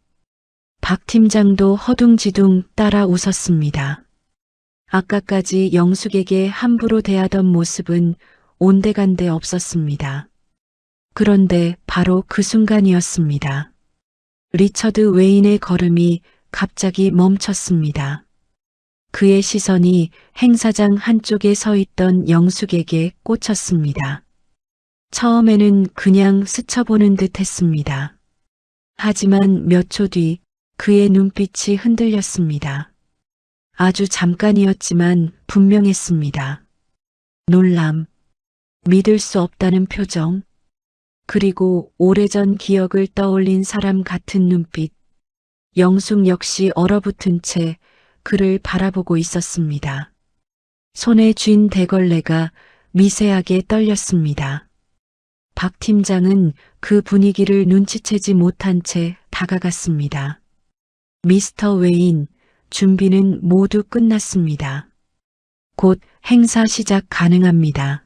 박 팀장도 허둥지둥 따라 웃었습니다. 아까까지 영숙에게 함부로 대하던 모습은 온데간데 없었습니다. 그런데 바로 그 순간이었습니다. 리처드 웨인의 걸음이 갑자기 멈췄습니다. 그의 시선이 행사장 한쪽에 서 있던 영숙에게 꽂혔습니다. 처음에는 그냥 스쳐보는 듯 했습니다. 하지만 몇 초 뒤 그의 눈빛이 흔들렸습니다. 아주 잠깐이었지만 분명했습니다. 놀람, 믿을 수 없다는 표정, 그리고 오래전 기억을 떠올린 사람 같은 눈빛. 영숙 역시 얼어붙은 채 그를 바라보고 있었습니다. 손에 쥔 대걸레가 미세하게 떨렸습니다. 박 팀장은 그 분위기를 눈치채지 못한 채 다가갔습니다. 미스터 웨인, 준비는 모두 끝났습니다. 곧 행사 시작 가능합니다.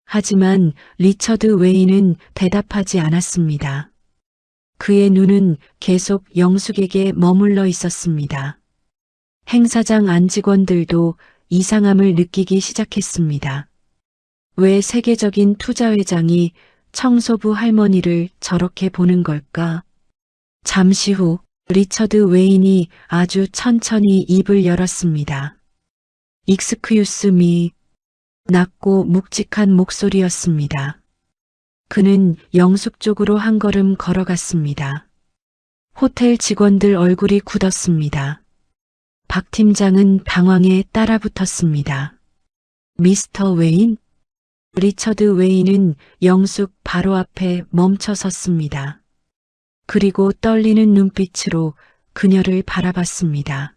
하지만 리처드 웨인은 대답하지 않았습니다. 그의 눈은 계속 영숙에게 머물러 있었습니다. 행사장 안 직원들도 이상함을 느끼기 시작했습니다. 왜 세계적인 투자회장이 청소부 할머니를 저렇게 보는 걸까? 잠시 후 리처드 웨인이 아주 천천히 입을 열었습니다. 익스큐스 미. 낮고 묵직한 목소리였습니다. 그는 영숙 쪽으로 한 걸음 걸어갔습니다. 호텔 직원들 얼굴이 굳었습니다. 박 팀장은 방황에 따라붙었습니다. 미스터 웨인? 리처드 웨인은 영숙 바로 앞에 멈춰 섰습니다. 그리고 떨리는 눈빛으로 그녀를 바라봤습니다.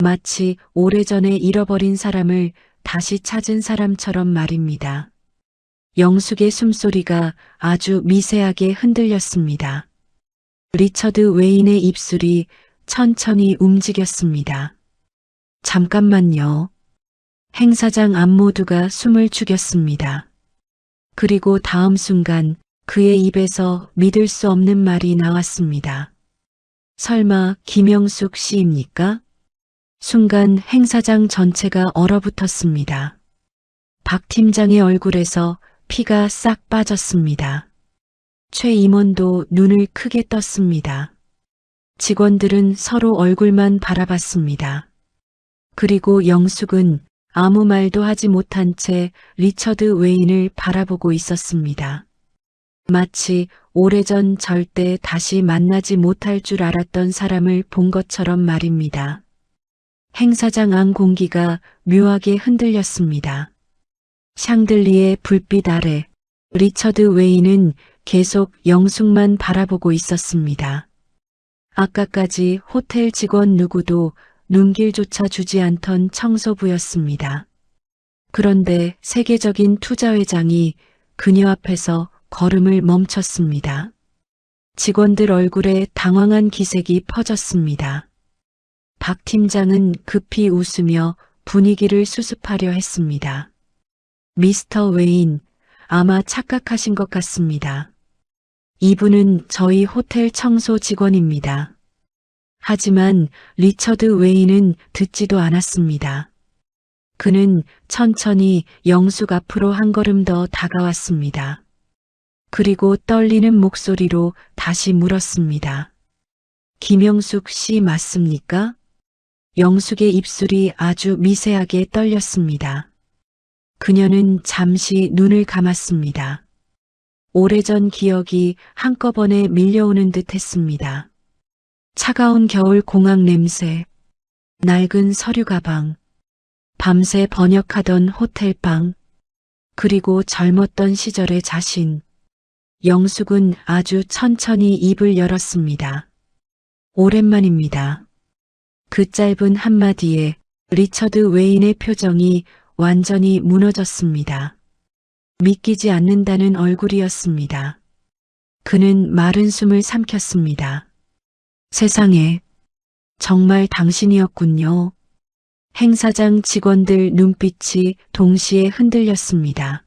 마치 오래전에 잃어버린 사람을 다시 찾은 사람처럼 말입니다. 영숙의 숨소리가 아주 미세하게 흔들렸습니다. 리처드 웨인의 입술이 천천히 움직였습니다. 잠깐만요. 행사장 안 모두가 숨을 죽였습니다. 그리고 다음 순간 그의 입에서 믿을 수 없는 말이 나왔습니다. 설마 김영숙 씨입니까? 순간 행사장 전체가 얼어붙었습니다. 박 팀장의 얼굴에서 피가 싹 빠졌습니다. 최 임원도 눈을 크게 떴습니다. 직원들은 서로 얼굴만 바라봤습니다. 그리고 영숙은 아무 말도 하지 못한 채 리처드 웨인을 바라보고 있었습니다. 마치 오래전 절대 다시 만나지 못할 줄 알았던 사람을 본 것처럼 말입니다. 행사장 안 공기가 묘하게 흔들렸습니다. 샹들리의 불빛 아래 리처드 웨인은 계속 영숙만 바라보고 있었습니다. 아까까지 호텔 직원 누구도 눈길조차 주지 않던 청소부였습니다. 그런데 세계적인 투자회장이 그녀 앞에서 걸음을 멈췄습니다. 직원들 얼굴에 당황한 기색이 퍼졌습니다. 박 팀장은 급히 웃으며 분위기를 수습하려 했습니다. 미스터 웨인, 아마 착각하신 것 같습니다. 이분은 저희 호텔 청소 직원입니다. 하지만 리처드 웨인은 듣지도 않았습니다. 그는 천천히 영숙 앞으로 한 걸음 더 다가왔습니다. 그리고 떨리는 목소리로 다시 물었습니다. 김영숙 씨 맞습니까? 영숙의 입술이 아주 미세하게 떨렸습니다. 그녀는 잠시 눈을 감았습니다. 오래전 기억이 한꺼번에 밀려오는 듯 했습니다. 차가운 겨울 공항 냄새, 낡은 서류 가방, 밤새 번역하던 호텔방, 그리고 젊었던 시절의 자신. 영숙은 아주 천천히 입을 열었습니다. 오랜만입니다. 그 짧은 한마디에 리처드 웨인의 표정이 완전히 무너졌습니다. 믿기지 않는다는 얼굴이었습니다. 그는 마른 숨을 삼켰습니다. 세상에, 정말 당신이었군요. 행사장 직원들 눈빛이 동시에 흔들렸습니다.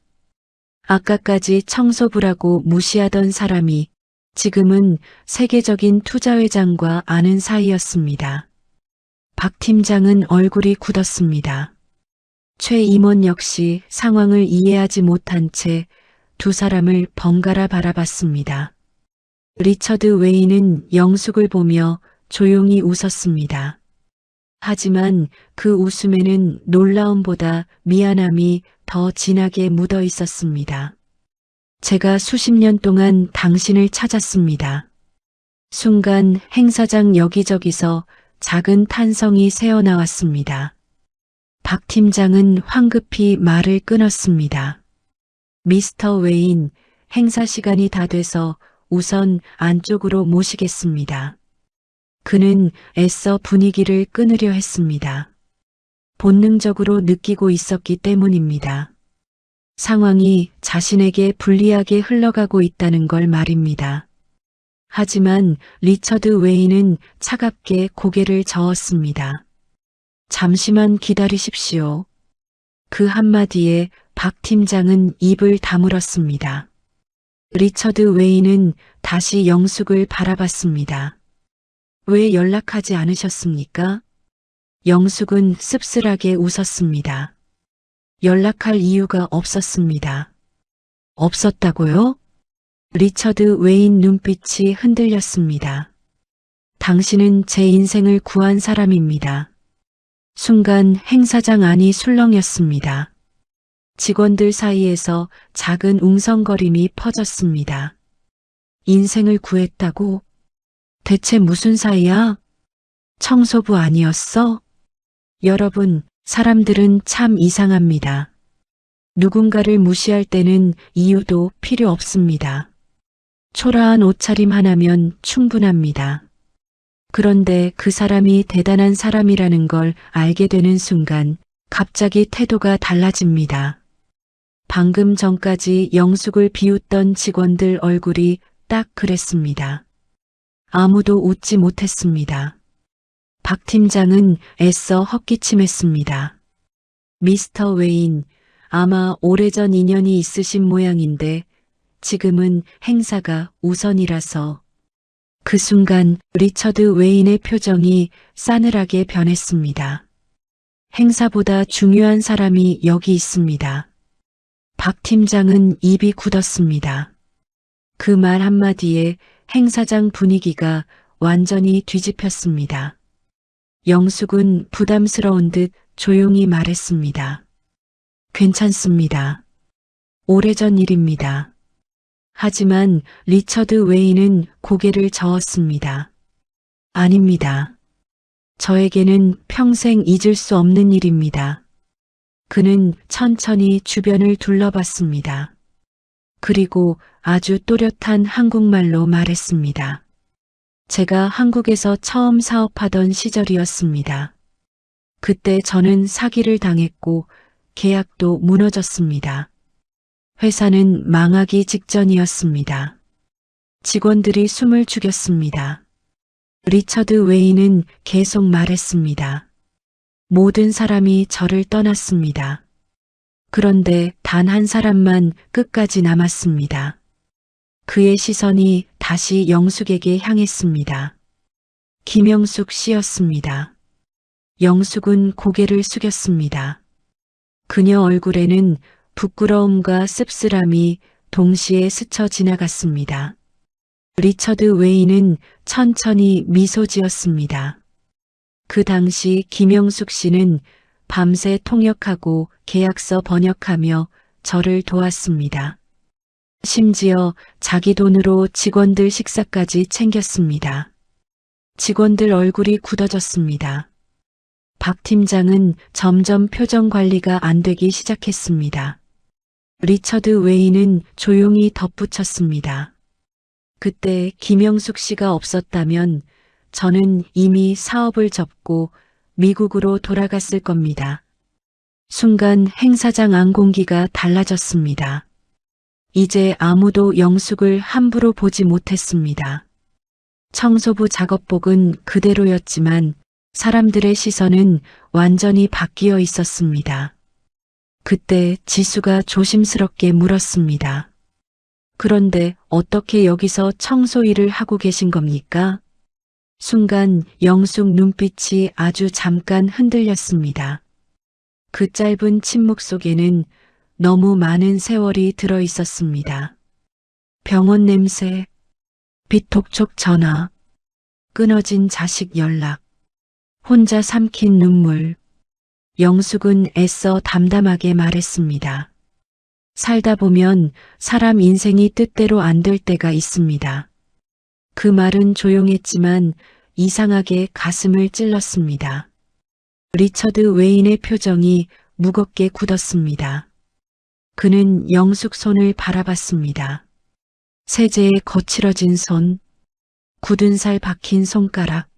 아까까지 청소부라고 무시하던 사람이 지금은 세계적인 투자회장과 아는 사이였습니다. 박 팀장은 얼굴이 굳었습니다. 최 임원 역시 상황을 이해하지 못한 채 두 사람을 번갈아 바라봤습니다. 리처드 웨인은 영숙을 보며 조용히 웃었습니다. 하지만 그 웃음에는 놀라움보다 미안함이 더 진하게 묻어 있었습니다. 제가 수십 년 동안 당신을 찾았습니다. 순간 행사장 여기저기서 작은 탄성이 새어나왔습니다. 박 팀장은 황급히 말을 끊었습니다. 미스터 웨인, 행사 시간이 다 돼서 우선 안쪽으로 모시겠습니다. 그는 애써 분위기를 끊으려 했습니다. 본능적으로 느끼고 있었기 때문입니다. 상황이 자신에게 불리하게 흘러가고 있다는 걸 말입니다. 하지만 리처드 웨인은 차갑게 고개를 저었습니다. 잠시만 기다리십시오. 그 한마디에 박 팀장은 입을 다물었습니다. 리처드 웨인은 다시 영숙을 바라봤습니다. 왜 연락하지 않으셨습니까? 영숙은 씁쓸하게 웃었습니다. 연락할 이유가 없었습니다. 없었다고요? 리처드 웨인 눈빛이 흔들렸습니다. 당신은 제 인생을 구한 사람입니다. 순간 행사장 안이 술렁였습니다. 직원들 사이에서 작은 웅성거림이 퍼졌습니다. 인생을 구했다고? 대체 무슨 사이야? 청소부 아니었어? 여러분, 사람들은 참 이상합니다. 누군가를 무시할 때는 이유도 필요 없습니다. 초라한 옷차림 하나면 충분합니다. 그런데 그 사람이 대단한 사람이라는 걸 알게 되는 순간 갑자기 태도가 달라집니다. 방금 전까지 영숙을 비웃던 직원들 얼굴이 딱 그랬습니다. 아무도 웃지 못했습니다. 박 팀장은 애써 헛기침했습니다. 미스터 웨인, 아마 오래전 인연이 있으신 모양인데 지금은 행사가 우선이라서. 그 순간 리처드 웨인의 표정이 싸늘하게 변했습니다. 행사보다 중요한 사람이 여기 있습니다. 박 팀장은 입이 굳었습니다. 그 말 한마디에 행사장 분위기가 완전히 뒤집혔습니다. 영숙은 부담스러운 듯 조용히 말했습니다. 괜찮습니다. 오래전 일입니다. 하지만 리처드 웨인은 고개를 저었습니다. 아닙니다. 저에게는 평생 잊을 수 없는 일입니다. 그는 천천히 주변을 둘러봤습니다. 그리고 아주 또렷한 한국말로 말했습니다. 제가 한국에서 처음 사업하던 시절이었습니다. 그때 저는 사기를 당했고 계약도 무너졌습니다. 회사는 망하기 직전이었습니다. 직원들이 숨을 죽였습니다. 리처드 웨인은 계속 말했습니다. 모든 사람이 저를 떠났습니다. 그런데 단 한 사람만 끝까지 남았습니다. 그의 시선이 다시 영숙에게 향했습니다. 김영숙 씨였습니다. 영숙은 고개를 숙였습니다. 그녀 얼굴에는 부끄러움과 씁쓸함이 동시에 스쳐 지나갔습니다. 리처드 웨인은 천천히 미소 지었습니다. 그 당시 김영숙 씨는 밤새 통역하고 계약서 번역하며 저를 도왔습니다. 심지어 자기 돈으로 직원들 식사까지 챙겼습니다. 직원들 얼굴이 굳어졌습니다. 박 팀장은 점점 표정 관리가 안 되기 시작했습니다. 리처드 웨인은 조용히 덧붙였습니다. 그때 김영숙 씨가 없었다면 저는 이미 사업을 접고 미국으로 돌아갔을 겁니다. 순간 행사장 안 공기가 달라졌습니다. 이제 아무도 영숙을 함부로 보지 못했습니다. 청소부 작업복은 그대로였지만 사람들의 시선은 완전히 바뀌어 있었습니다. 그때 지수가 조심스럽게 물었습니다. 그런데 어떻게 여기서 청소 일을 하고 계신 겁니까? 순간 영숙 눈빛이 아주 잠깐 흔들렸습니다. 그 짧은 침묵 속에는 너무 많은 세월이 들어 있었습니다. 병원 냄새, 비톡촉 전화, 끊어진 자식 연락, 혼자 삼킨 눈물. 영숙은 애써 담담하게 말했습니다. 살다 보면 사람 인생이 뜻대로 안 될 때가 있습니다. 그 말은 조용했지만 이상하게 가슴을 찔렀습니다. 리처드 웨인의 표정이 무겁게 굳었습니다. 그는 영숙 손을 바라봤습니다. 세제에 거칠어진 손, 굳은 살 박힌 손가락,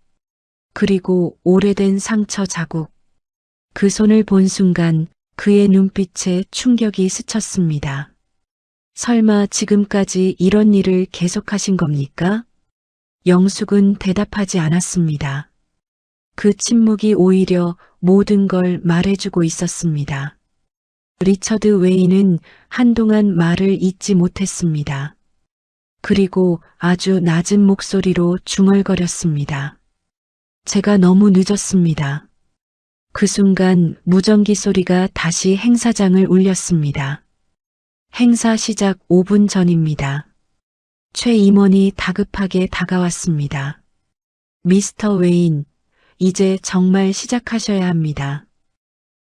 그리고 오래된 상처 자국. 그 손을 본 순간 그의 눈빛에 충격이 스쳤습니다. 설마 지금까지 이런 일을 계속하신 겁니까? 영숙은 대답하지 않았습니다. 그 침묵이 오히려 모든 걸 말해주고 있었습니다. 리처드 웨인은 한동안 말을 잇지 못했습니다. 그리고 아주 낮은 목소리로 중얼거렸습니다. 제가 너무 늦었습니다. 그 순간 무전기 소리가 다시 행사장을 울렸습니다. 행사 시작 5분 전입니다. 최 임원이 다급하게 다가왔습니다. 미스터 웨인, 이제 정말 시작하셔야 합니다.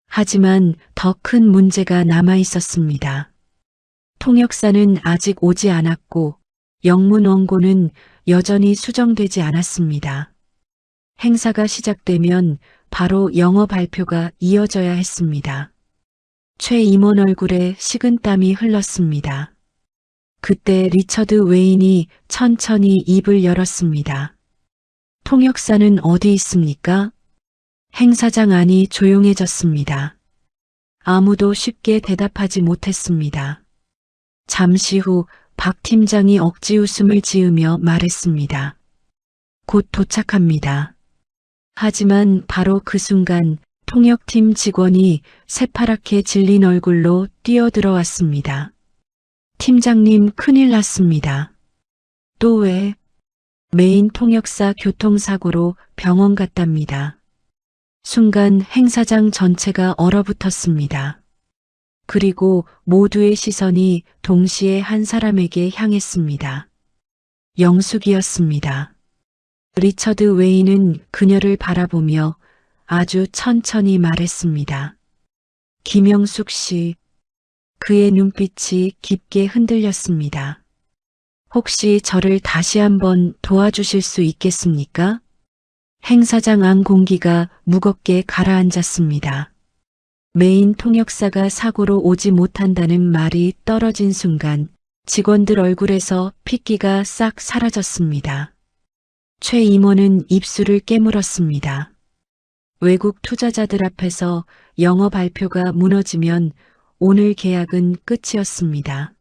하지만 더 큰 문제가 남아 있었습니다. 통역사는 아직 오지 않았고 영문 원고는 여전히 수정되지 않았습니다. 행사가 시작되면 바로 영어 발표가 이어져야 했습니다. 최 임원 얼굴에 식은땀이 흘렀습니다. 그때 리처드 웨인이 천천히 입을 열었습니다. 통역사는 어디 있습니까? 행사장 안이 조용해졌습니다. 아무도 쉽게 대답하지 못했습니다. 잠시 후 박 팀장이 억지 웃음을 지으며 말했습니다. 곧 도착합니다. 하지만 바로 그 순간 통역팀 직원이 새파랗게 질린 얼굴로 뛰어들어왔습니다. 팀장님, 큰일 났습니다. 또 왜? 메인 통역사 교통사고로 병원 갔답니다. 순간 행사장 전체가 얼어붙었습니다. 그리고 모두의 시선이 동시에 한 사람에게 향했습니다. 영숙이었습니다. 리처드 웨인은 그녀를 바라보며 아주 천천히 말했습니다. 김영숙 씨. 그의 눈빛이 깊게 흔들렸습니다. 혹시 저를 다시 한번 도와주실 수 있겠습니까? 행사장 안 공기가 무겁게 가라앉았습니다. 메인 통역사가 사고로 오지 못한다는 말이 떨어진 순간 직원들 얼굴에서 핏기가 싹 사라졌습니다. 최 임원은 입술을 깨물었습니다. 외국 투자자들 앞에서 영어 발표가 무너지면 오늘 계약은 끝이었습니다.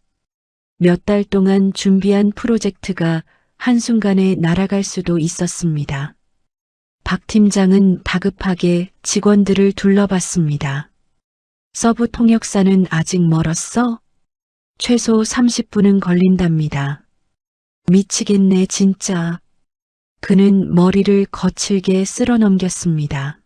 몇 달 동안 준비한 프로젝트가 한순간에 날아갈 수도 있었습니다. 박 팀장은 다급하게 직원들을 둘러봤습니다. 서브 통역사는 아직 멀었어? 최소 30분은 걸린답니다. 미치겠네, 진짜. 그는 머리를 거칠게 쓸어넘겼습니다.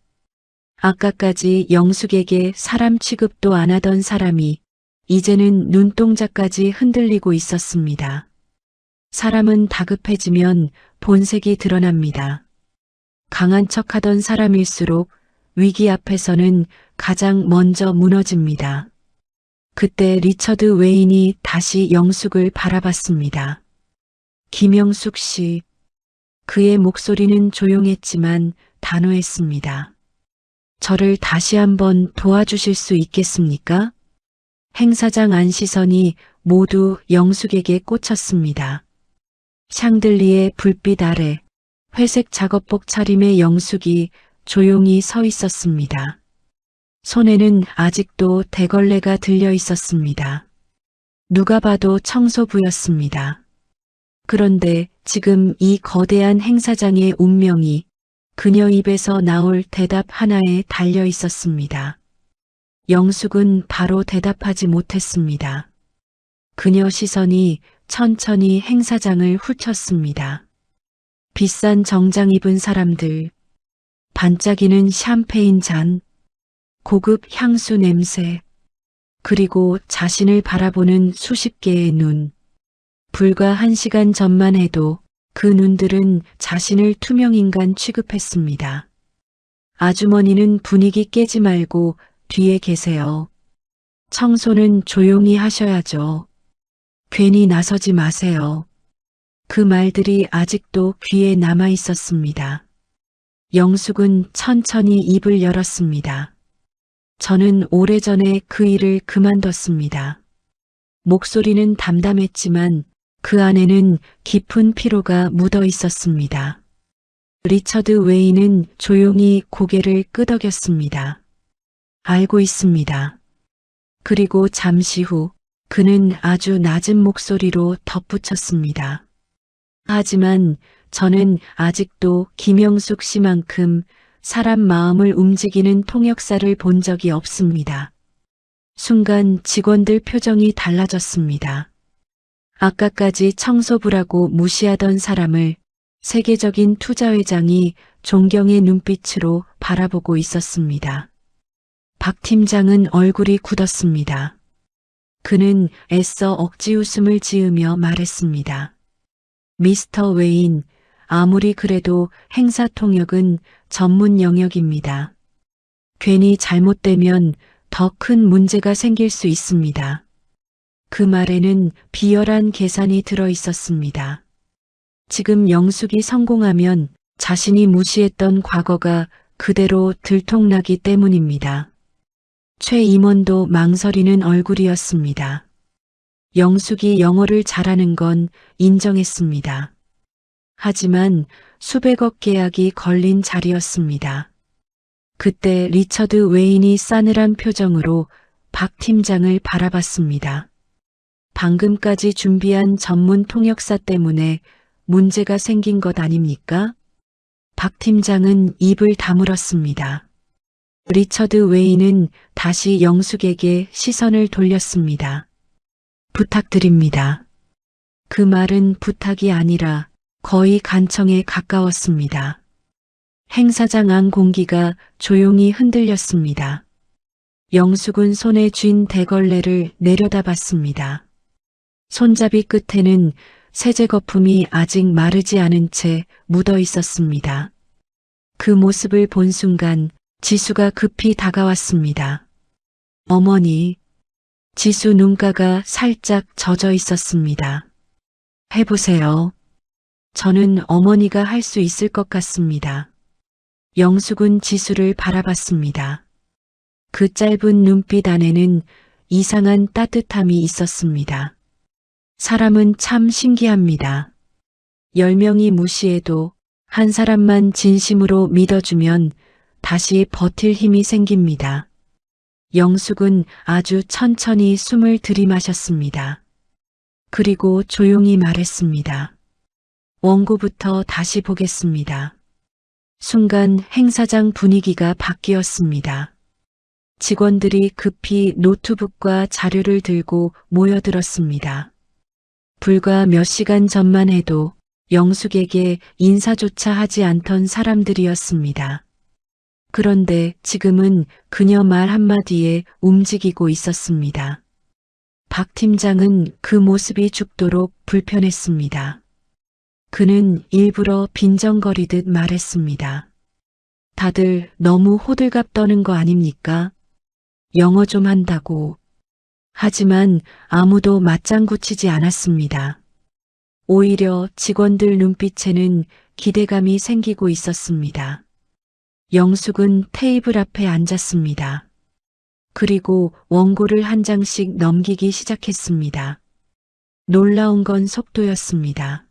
아까까지 영숙에게 사람 취급도 안 하던 사람이 이제는 눈동자까지 흔들리고 있었습니다. 사람은 다급해지면 본색이 드러납니다. 강한 척하던 사람일수록 위기 앞에서는 가장 먼저 무너집니다. 그때 리처드 웨인이 다시 영숙을 바라봤습니다. 김영숙 씨. 그의 목소리는 조용했지만 단호했습니다. 저를 다시 한번 도와주실 수 있겠습니까? 행사장 안 시선이 모두 영숙에게 꽂혔습니다. 샹들리의 불빛 아래 회색 작업복 차림의 영숙이 조용히 서 있었습니다. 손에는 아직도 대걸레가 들려 있었습니다. 누가 봐도 청소부였습니다. 그런데 지금 이 거대한 행사장의 운명이 그녀 입에서 나올 대답 하나에 달려 있었습니다. 영숙은 바로 대답하지 못했습니다. 그녀 시선이 천천히 행사장을 훑었습니다. 비싼 정장 입은 사람들, 반짝이는 샴페인 잔, 고급 향수 냄새, 그리고 자신을 바라보는 수십 개의 눈. 불과 1시간 전만 해도 그 눈들은 자신을 투명인간 취급했습니다. 아주머니는 분위기 깨지 말고 뒤에 계세요. 청소는 조용히 하셔야죠. 괜히 나서지 마세요. 그 말들이 아직도 귀에 남아 있었습니다. 영숙은 천천히 입을 열었습니다. 저는 오래전에 그 일을 그만뒀습니다. 목소리는 담담했지만 그 안에는 깊은 피로가 묻어 있었습니다. 리처드 웨인은 조용히 고개를 끄덕였습니다. 알고 있습니다. 그리고 잠시 후 그는 아주 낮은 목소리로 덧붙였습니다. 하지만 저는 아직도 김영숙 씨만큼 사람 마음을 움직이는 통역사를 본 적이 없습니다. 순간 직원들 표정이 달라졌습니다. 아까까지 청소부라고 무시하던 사람을 세계적인 투자회장이 존경의 눈빛으로 바라보고 있었습니다. 박 팀장은 얼굴이 굳었습니다. 그는 애써 억지 웃음을 지으며 말했습니다. 미스터 웨인, 아무리 그래도 행사 통역은 전문 영역입니다. 괜히 잘못되면 더 큰 문제가 생길 수 있습니다. 그 말에는 비열한 계산이 들어 있었습니다. 지금 영숙이 성공하면 자신이 무시했던 과거가 그대로 들통나기 때문입니다. 최 임원도 망설이는 얼굴이었습니다. 영숙이 영어를 잘하는 건 인정했습니다. 하지만 수백억 계약이 걸린 자리였습니다. 그때 리처드 웨인이 싸늘한 표정으로 박 팀장을 바라봤습니다. 방금까지 준비한 전문 통역사 때문에 문제가 생긴 것 아닙니까? 박 팀장은 입을 다물었습니다. 리처드 웨인은 다시 영숙에게 시선을 돌렸습니다. 부탁드립니다. 그 말은 부탁이 아니라 거의 간청에 가까웠습니다. 행사장 안 공기가 조용히 흔들렸습니다. 영숙은 손에 쥔 대걸레를 내려다봤습니다. 손잡이 끝에는 세제 거품이 아직 마르지 않은 채 묻어 있었습니다. 그 모습을 본 순간 지수가 급히 다가왔습니다. 어머니, 지수 눈가가 살짝 젖어 있었습니다. 해보세요. 저는 어머니가 할 수 있을 것 같습니다. 영숙은 지수를 바라봤습니다. 그 짧은 눈빛 안에는 이상한 따뜻함이 있었습니다. 사람은 참 신기합니다. 10명이 무시해도 한 사람만 진심으로 믿어주면 다시 버틸 힘이 생깁니다. 영숙은 아주 천천히 숨을 들이마셨습니다. 그리고 조용히 말했습니다. 원고부터 다시 보겠습니다. 순간 행사장 분위기가 바뀌었습니다. 직원들이 급히 노트북과 자료를 들고 모여들었습니다. 불과 몇 시간 전만 해도 영숙에게 인사조차 하지 않던 사람들이었습니다. 그런데 지금은 그녀 말 한마디에 움직이고 있었습니다. 박 팀장은 그 모습이 죽도록 불편했습니다. 그는 일부러 빈정거리듯 말했습니다. 다들 너무 호들갑 떠는 거 아닙니까? 영어 좀 한다고. 하지만 아무도 맞장구 치지 않았습니다. 오히려 직원들 눈빛에는 기대감이 생기고 있었습니다. 영숙은 테이블 앞에 앉았습니다. 그리고 원고를 한 장씩 넘기기 시작했습니다. 놀라운 건 속도였습니다.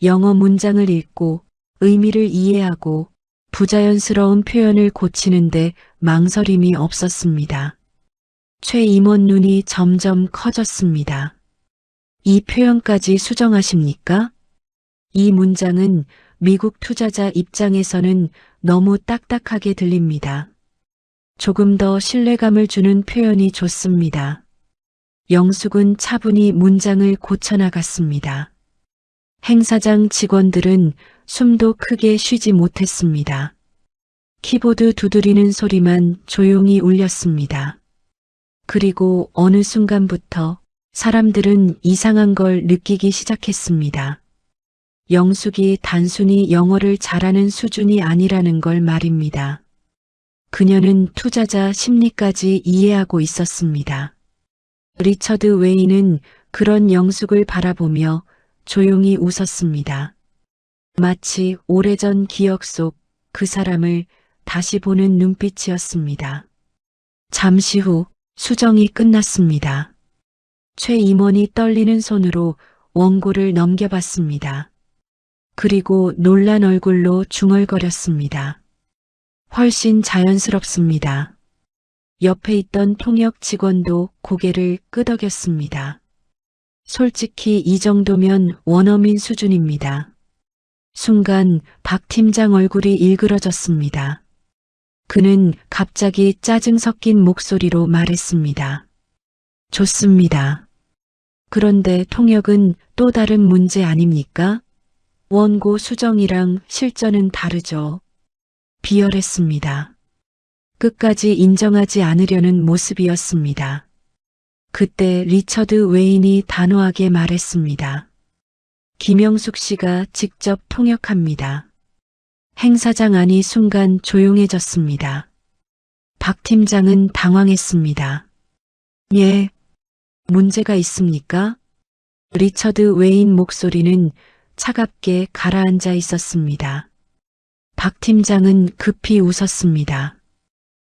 영어 문장을 읽고 의미를 이해하고 부자연스러운 표현을 고치는데 망설임이 없었습니다. 최 임원 눈이 점점 커졌습니다. 이 표현까지 수정하십니까? 이 문장은 미국 투자자 입장에서는 너무 딱딱하게 들립니다. 조금 더 신뢰감을 주는 표현이 좋습니다. 영숙은 차분히 문장을 고쳐나갔습니다. 행사장 직원들은 숨도 크게 쉬지 못했습니다. 키보드 두드리는 소리만 조용히 울렸습니다. 그리고 어느 순간부터 사람들은 이상한 걸 느끼기 시작했습니다. 영숙이 단순히 영어를 잘하는 수준이 아니라는 걸 말입니다. 그녀는 투자자 심리까지 이해하고 있었습니다. 리처드 웨인은 그런 영숙을 바라보며 조용히 웃었습니다. 마치 오래전 기억 속 그 사람을 다시 보는 눈빛이었습니다. 잠시 후 수정이 끝났습니다. 최 임원이 떨리는 손으로 원고를 넘겨봤습니다. 그리고 놀란 얼굴로 중얼거렸습니다. 훨씬 자연스럽습니다. 옆에 있던 통역 직원도 고개를 끄덕였습니다. 솔직히 이 정도면 원어민 수준입니다. 순간 박 팀장 얼굴이 일그러졌습니다. 그는 갑자기 짜증 섞인 목소리로 말했습니다. 좋습니다. 그런데 통역은 또 다른 문제 아닙니까? 원고 수정이랑 실전은 다르죠. 비열했습니다. 끝까지 인정하지 않으려는 모습이었습니다. 그때 리처드 웨인이 단호하게 말했습니다. 김영숙 씨가 직접 통역합니다. 행사장 안이 순간 조용해졌습니다. 박 팀장은 당황했습니다. 예, 문제가 있습니까? 리처드 웨인 목소리는 차갑게 가라앉아 있었습니다. 박 팀장은 급히 웃었습니다.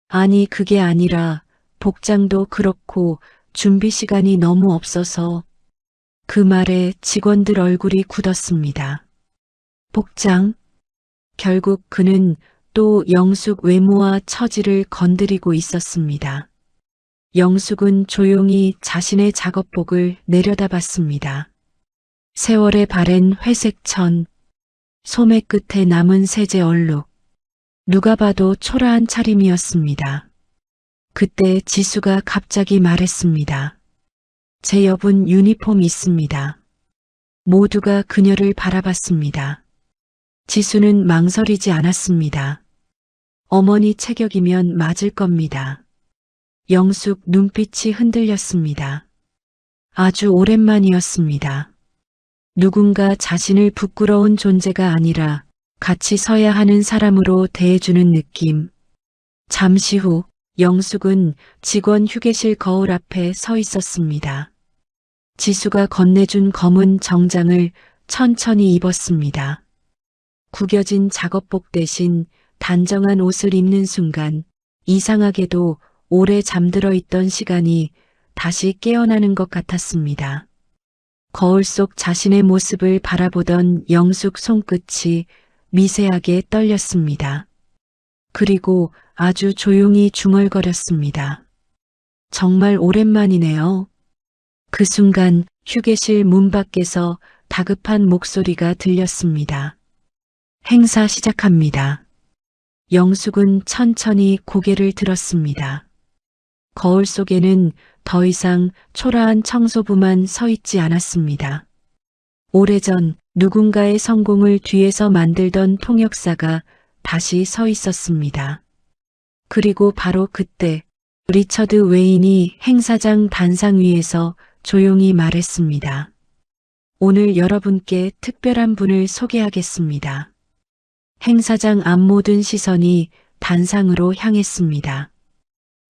아니, 그게 아니라 복장도 그렇고 준비 시간이 너무 없어서. 그 말에 직원들 얼굴이 굳었습니다. 복장? 결국 그는 또 영숙 외모와 처지를 건드리고 있었습니다. 영숙은 조용히 자신의 작업복을 내려다봤습니다. 세월에 바랜 회색 천, 소매 끝에 남은 세제 얼룩, 누가 봐도 초라한 차림이었습니다. 그때 지수가 갑자기 말했습니다. 제 옆은 유니폼 있습니다. 모두가 그녀를 바라봤습니다. 지수는 망설이지 않았습니다. 어머니 체격이면 맞을 겁니다. 영숙 눈빛이 흔들렸습니다. 아주 오랜만이었습니다. 누군가 자신을 부끄러운 존재가 아니라 같이 서야 하는 사람으로 대해주는 느낌. 잠시 후 영숙은 직원 휴게실 거울 앞에 서 있었습니다. 지수가 건네준 검은 정장을 천천히 입었습니다. 구겨진 작업복 대신 단정한 옷을 입는 순간 이상하게도 오래 잠들어 있던 시간이 다시 깨어나는 것 같았습니다. 거울 속 자신의 모습을 바라보던 영숙 손끝이 미세하게 떨렸습니다. 그리고 아주 조용히 중얼거렸습니다. 정말 오랜만이네요. 그 순간 휴게실 문 밖에서 다급한 목소리가 들렸습니다. 행사 시작합니다. 영숙은 천천히 고개를 들었습니다. 거울 속에는 더 이상 초라한 청소부만 서 있지 않았습니다. 오래전 누군가의 성공을 뒤에서 만들던 통역사가 다시 서 있었습니다. 그리고 바로 그때 리처드 웨인이 행사장 단상 위에서 조용히 말했습니다. 오늘 여러분께 특별한 분을 소개하겠습니다. 행사장 앞 모든 시선이 단상으로 향했습니다.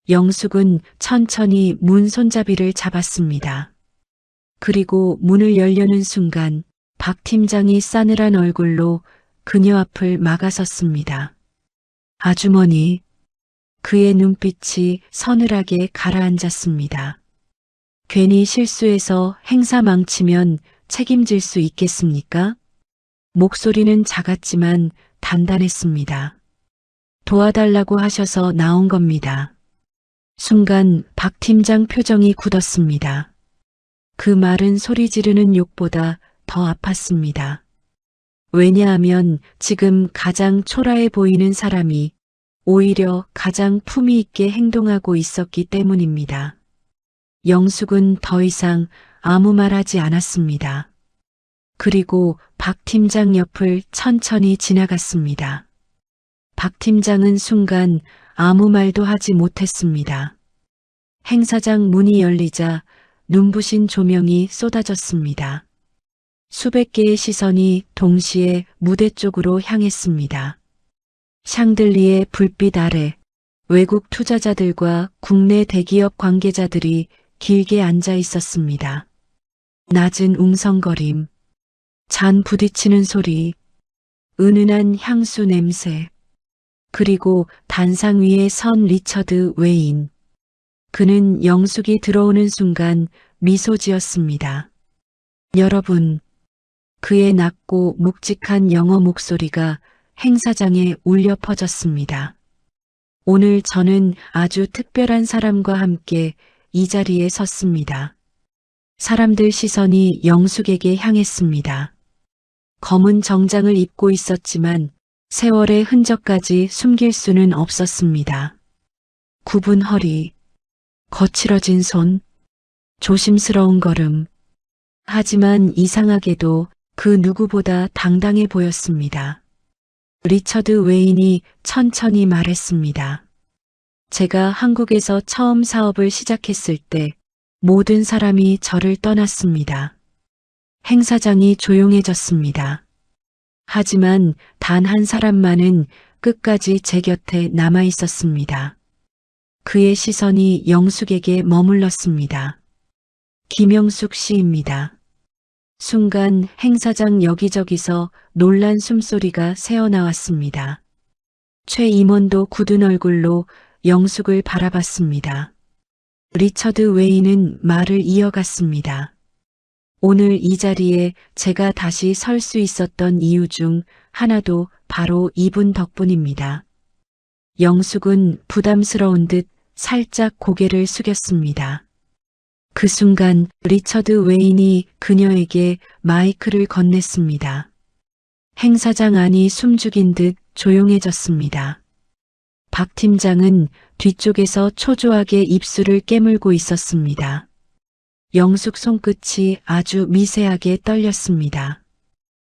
영숙은 천천히 문 손잡이를 잡았습니다. 그리고 문을 열려는 순간 박 팀장이 싸늘한 얼굴로 그녀 앞을 막아섰습니다. 아주머니, 그의 눈빛이 서늘하게 가라앉았습니다. 괜히 실수해서 행사 망치면 책임질 수 있겠습니까? 목소리는 작았지만 단단했습니다. 도와달라고 하셔서 나온 겁니다. 순간 박 팀장 표정이 굳었습니다. 그 말은 소리 지르는 욕보다 더 아팠습니다. 왜냐하면 지금 가장 초라해 보이는 사람이 오히려 가장 품위 있게 행동하고 있었기 때문입니다. 영숙은 더 이상 아무 말 하지 않았습니다. 그리고 박 팀장 옆을 천천히 지나갔습니다. 박 팀장은 순간 아무 말도 하지 못했습니다. 행사장 문이 열리자 눈부신 조명이 쏟아졌습니다. 수백 개의 시선이 동시에 무대 쪽으로 향했습니다. 샹들리에 불빛 아래 외국 투자자들과 국내 대기업 관계자들이 길게 앉아 있었습니다. 낮은 웅성거림, 잔 부딪히는 소리, 은은한 향수 냄새, 그리고 단상 위에 선 리처드 웨인. 그는 영숙이 들어오는 순간 미소 지었습니다. 여러분, 그의 낮고 묵직한 영어 목소리가 행사장에 울려 퍼졌습니다. 오늘 저는 아주 특별한 사람과 함께 이 자리에 섰습니다. 사람들 시선이 영숙에게 향했습니다. 검은 정장을 입고 있었지만 세월의 흔적까지 숨길 수는 없었습니다. 굽은 허리, 거칠어진 손, 조심스러운 걸음. 하지만 이상하게도 그 누구보다 당당해 보였습니다. 리처드 웨인이 천천히 말했습니다. 제가 한국에서 처음 사업을 시작했을 때 모든 사람이 저를 떠났습니다. 행 사장이 조용해졌습니다. 하지만 단 한 사람만은 끝까지 제 곁에 남아 있었습니다. 그의 시선이 영숙에게 머물렀습니다. 김영숙 씨입니다. 순간 행 사장 여기저기서 놀란 숨소리가 새어나왔습니다. 최 임원도 굳은 얼굴로 영숙을 바라봤습니다. 리처드 웨이는 말을 이어갔습니다. 오늘 이 자리에 제가 다시 설 수 있었던 이유 중 하나도 바로 이분 덕분입니다. 영숙은 부담스러운 듯 살짝 고개를 숙였습니다. 그 순간 리처드 웨인이 그녀에게 마이크를 건넸습니다. 행 사장 안이 숨죽인 듯 조용해졌습니다. 박 팀장은 뒤쪽에서 초조하게 입술을 깨물고 있었습니다. 영숙 손끝이 아주 미세하게 떨렸습니다.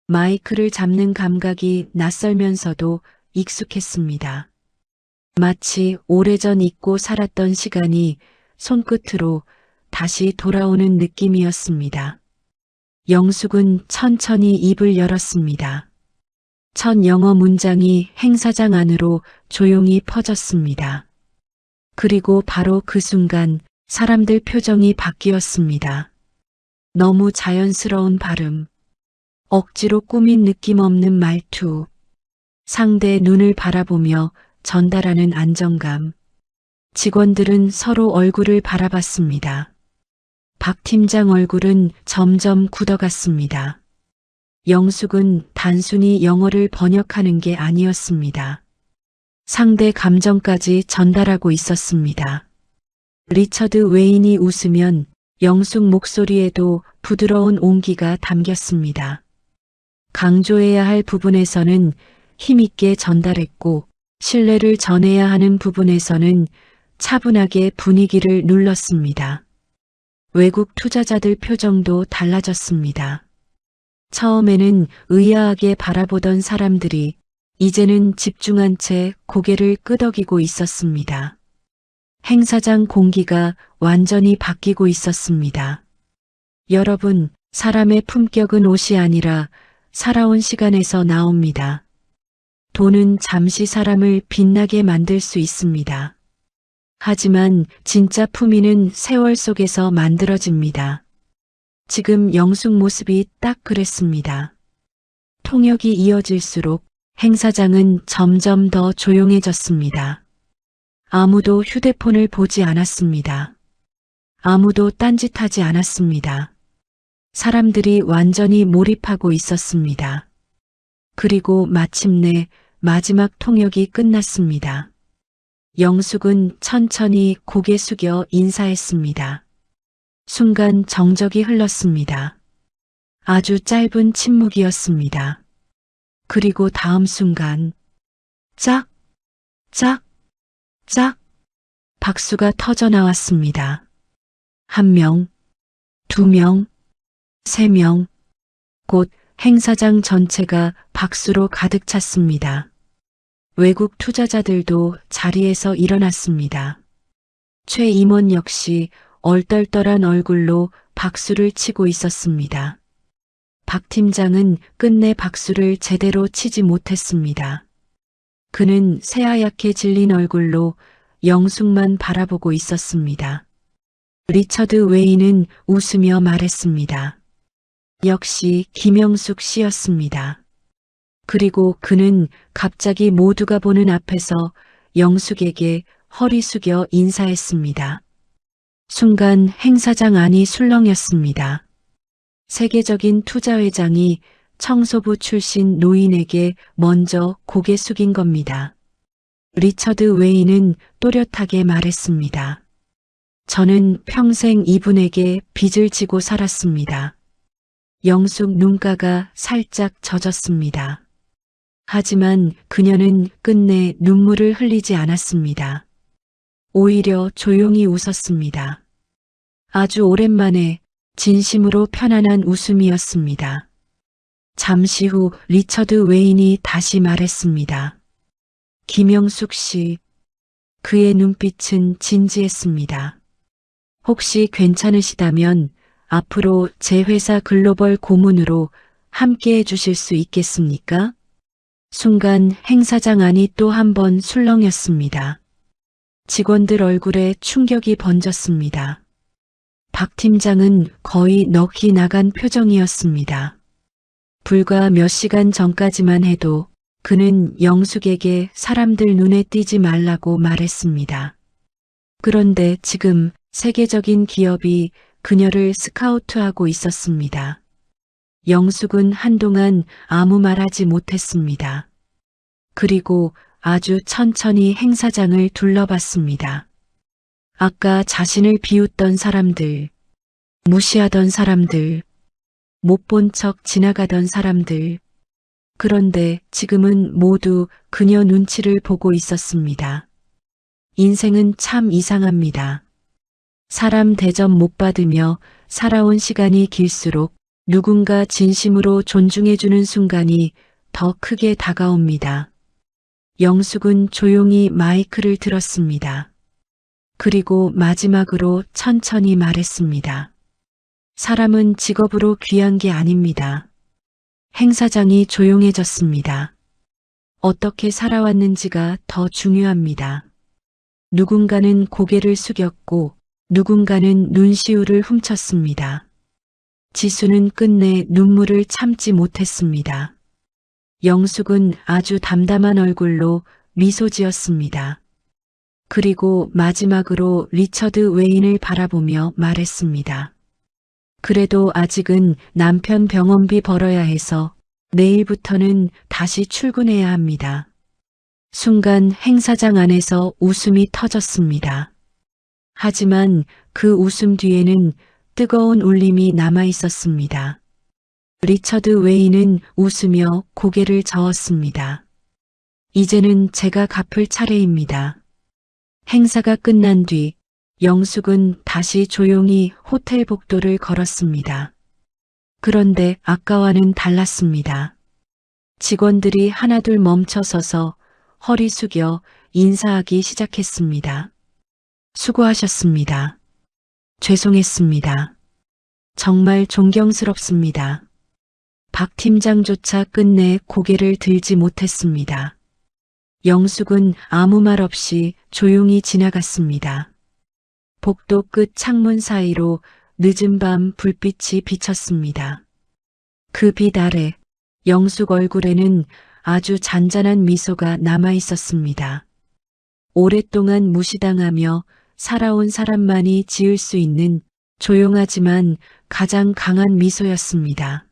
마이크를 잡는 감각이 낯설면서도 익숙했습니다. 마치 오래전 잊고 살았던 시간이 손끝으로 다시 돌아오는 느낌이었습니다. 영숙은 천천히 입을 열었습니다. 첫 영어 문장이 행 사장 안으로 조용히 퍼졌습니다. 그리고 바로 그 순간 사람들 표정이 바뀌었습니다. 너무 자연스러운 발음, 억지로 꾸민 느낌 없는 말투, 상대 눈을 바라보며 전달하는 안정감. 직원들은 서로 얼굴을 바라봤습니다. 박 팀장 얼굴은 점점 굳어갔습니다. 영숙은 단순히 영어를 번역하는 게 아니었습니다. 상대 감정까지 전달하고 있었습니다. 리처드 웨인이 웃으면 영숙 목소리에도 부드러운 온기가 담겼습니다. 강조해야 할 부분에서는 힘있게 전달했고 신뢰를 전해야 하는 부분에서는 차분하게 분위기를 눌렀습니다. 외국 투자자들 표정도 달라졌습니다. 처음에는 의아하게 바라보던 사람들이 이제는 집중한 채 고개를 끄덕이고 있었습니다. 행사장 공기가 완전히 바뀌고 있었습니다. 여러분, 사람의 품격은 옷이 아니라 살아온 시간에서 나옵니다. 돈은 잠시 사람을 빛나게 만들 수 있습니다. 하지만 진짜 품위는 세월 속에서 만들어집니다. 지금 영숙 모습이 딱 그랬습니다. 통역이 이어질수록 행 사장은 점점 더 조용해졌습니다. 아무도 휴대폰을 보지 않았습니다. 아무도 딴짓하지 않았습니다. 사람들이 완전히 몰입하고 있었습니다. 그리고 마침내 마지막 통역이 끝났습니다. 영숙은 천천히 고개 숙여 인사했습니다. 순간 정적이 흘렀습니다. 아주 짧은 침묵이었습니다. 그리고 다음 순간 짝, 짝, 짝 박수가 터져 나왔습니다. 1명, 2명, 3명, 곧 행사장 전체가 박수로 가득 찼습니다. 외국 투자자들도 자리에서 일어났습니다. 최 임원 역시 얼떨떨한 얼굴로 박수를 치고 있었습니다. 박 팀장은 끝내 박수를 제대로 치지 못했습니다. 그는 새하얗게 질린 얼굴로 영숙만 바라보고 있었습니다. 리처드 웨이는 웃으며 말했습니다. 역시 김영숙 씨였습니다. 그리고 그는 갑자기 모두가 보는 앞에서 영숙에게 허리 숙여 인사했습니다. 순간 행사장 안이 술렁였습니다. 세계적인 투자회장이 청소부 출신 노인에게 먼저 고개 숙인 겁니다. 리처드 웨이는 또렷하게 말했습니다. 저는 평생 이분에게 빚을 지고 살았습니다. 영숙 눈가가 살짝 젖었습니다. 하지만 그녀는 끝내 눈물을 흘리지 않았습니다. 오히려 조용히 웃었습니다. 아주 오랜만에 진심으로 편안한 웃음이었습니다. 잠시 후 리처드 웨인이 다시 말했습니다. 김영숙 씨. 그의 눈빛은 진지했습니다. 혹시 괜찮으시다면 앞으로 제 회사 글로벌 고문으로 함께 해주실 수 있겠습니까? 순간 행사장 안이 또 한 번 술렁였습니다. 직원들 얼굴에 충격이 번졌습니다. 박 팀장은 거의 넋이 나간 표정이었습니다. 불과 몇 시간 전까지만 해도 그는 영숙에게 사람들 눈에 띄지 말라고 말했습니다. 그런데 지금 세계적인 기업이 그녀를 스카우트하고 있었습니다. 영숙은 한동안 아무 말하지 못했습니다. 그리고 아주 천천히 행사장을 둘러봤습니다. 아까 자신을 비웃던 사람들, 무시하던 사람들, 못 본 척 지나가던 사람들, 그런데 지금은 모두 그녀 눈치를 보고 있었습니다. 인생은 참 이상합니다. 사람 대접 못 받으며 살아온 시간이 길수록 누군가 진심으로 존중해주는 순간이 더 크게 다가옵니다. 영숙은 조용히 마이크를 들었습니다. 그리고 마지막으로 천천히 말했습니다. 사람은 직업으로 귀한 게 아닙니다. 행사장이 조용해졌습니다. 어떻게 살아왔는지가 더 중요합니다. 누군가는 고개를 숙였고 누군가는 눈시울을 훔쳤습니다. 지수는 끝내 눈물을 참지 못했습니다. 영숙은 아주 담담한 얼굴로 미소 지었습니다. 그리고 마지막으로 리처드 웨인을 바라보며 말했습니다. 그래도 아직은 남편 병원비 벌어야 해서 내일부터는 다시 출근해야 합니다. 순간 행사장 안에서 웃음이 터졌습니다. 하지만 그 웃음 뒤에는 뜨거운 울림이 남아 있었습니다. 리처드 웨인은 웃으며 고개를 저었습니다. 이제는 제가 갚을 차례입니다. 행사가 끝난 뒤 영숙은 다시 조용히 호텔 복도를 걸었습니다. 그런데 아까와는 달랐습니다. 직원들이 하나둘 멈춰서서 허리 숙여 인사하기 시작했습니다. 수고하셨습니다. 죄송했습니다. 정말 존경스럽습니다. 박 팀장조차 끝내 고개를 들지 못했습니다. 영숙은 아무 말 없이 조용히 지나갔습니다. 복도 끝 창문 사이로 늦은 밤 불빛이 비쳤습니다. 그 빛 아래 영숙 얼굴에는 아주 잔잔한 미소가 남아 있었습니다. 오랫동안 무시당하며 살아온 사람만이 지을 수 있는 조용하지만 가장 강한 미소였습니다.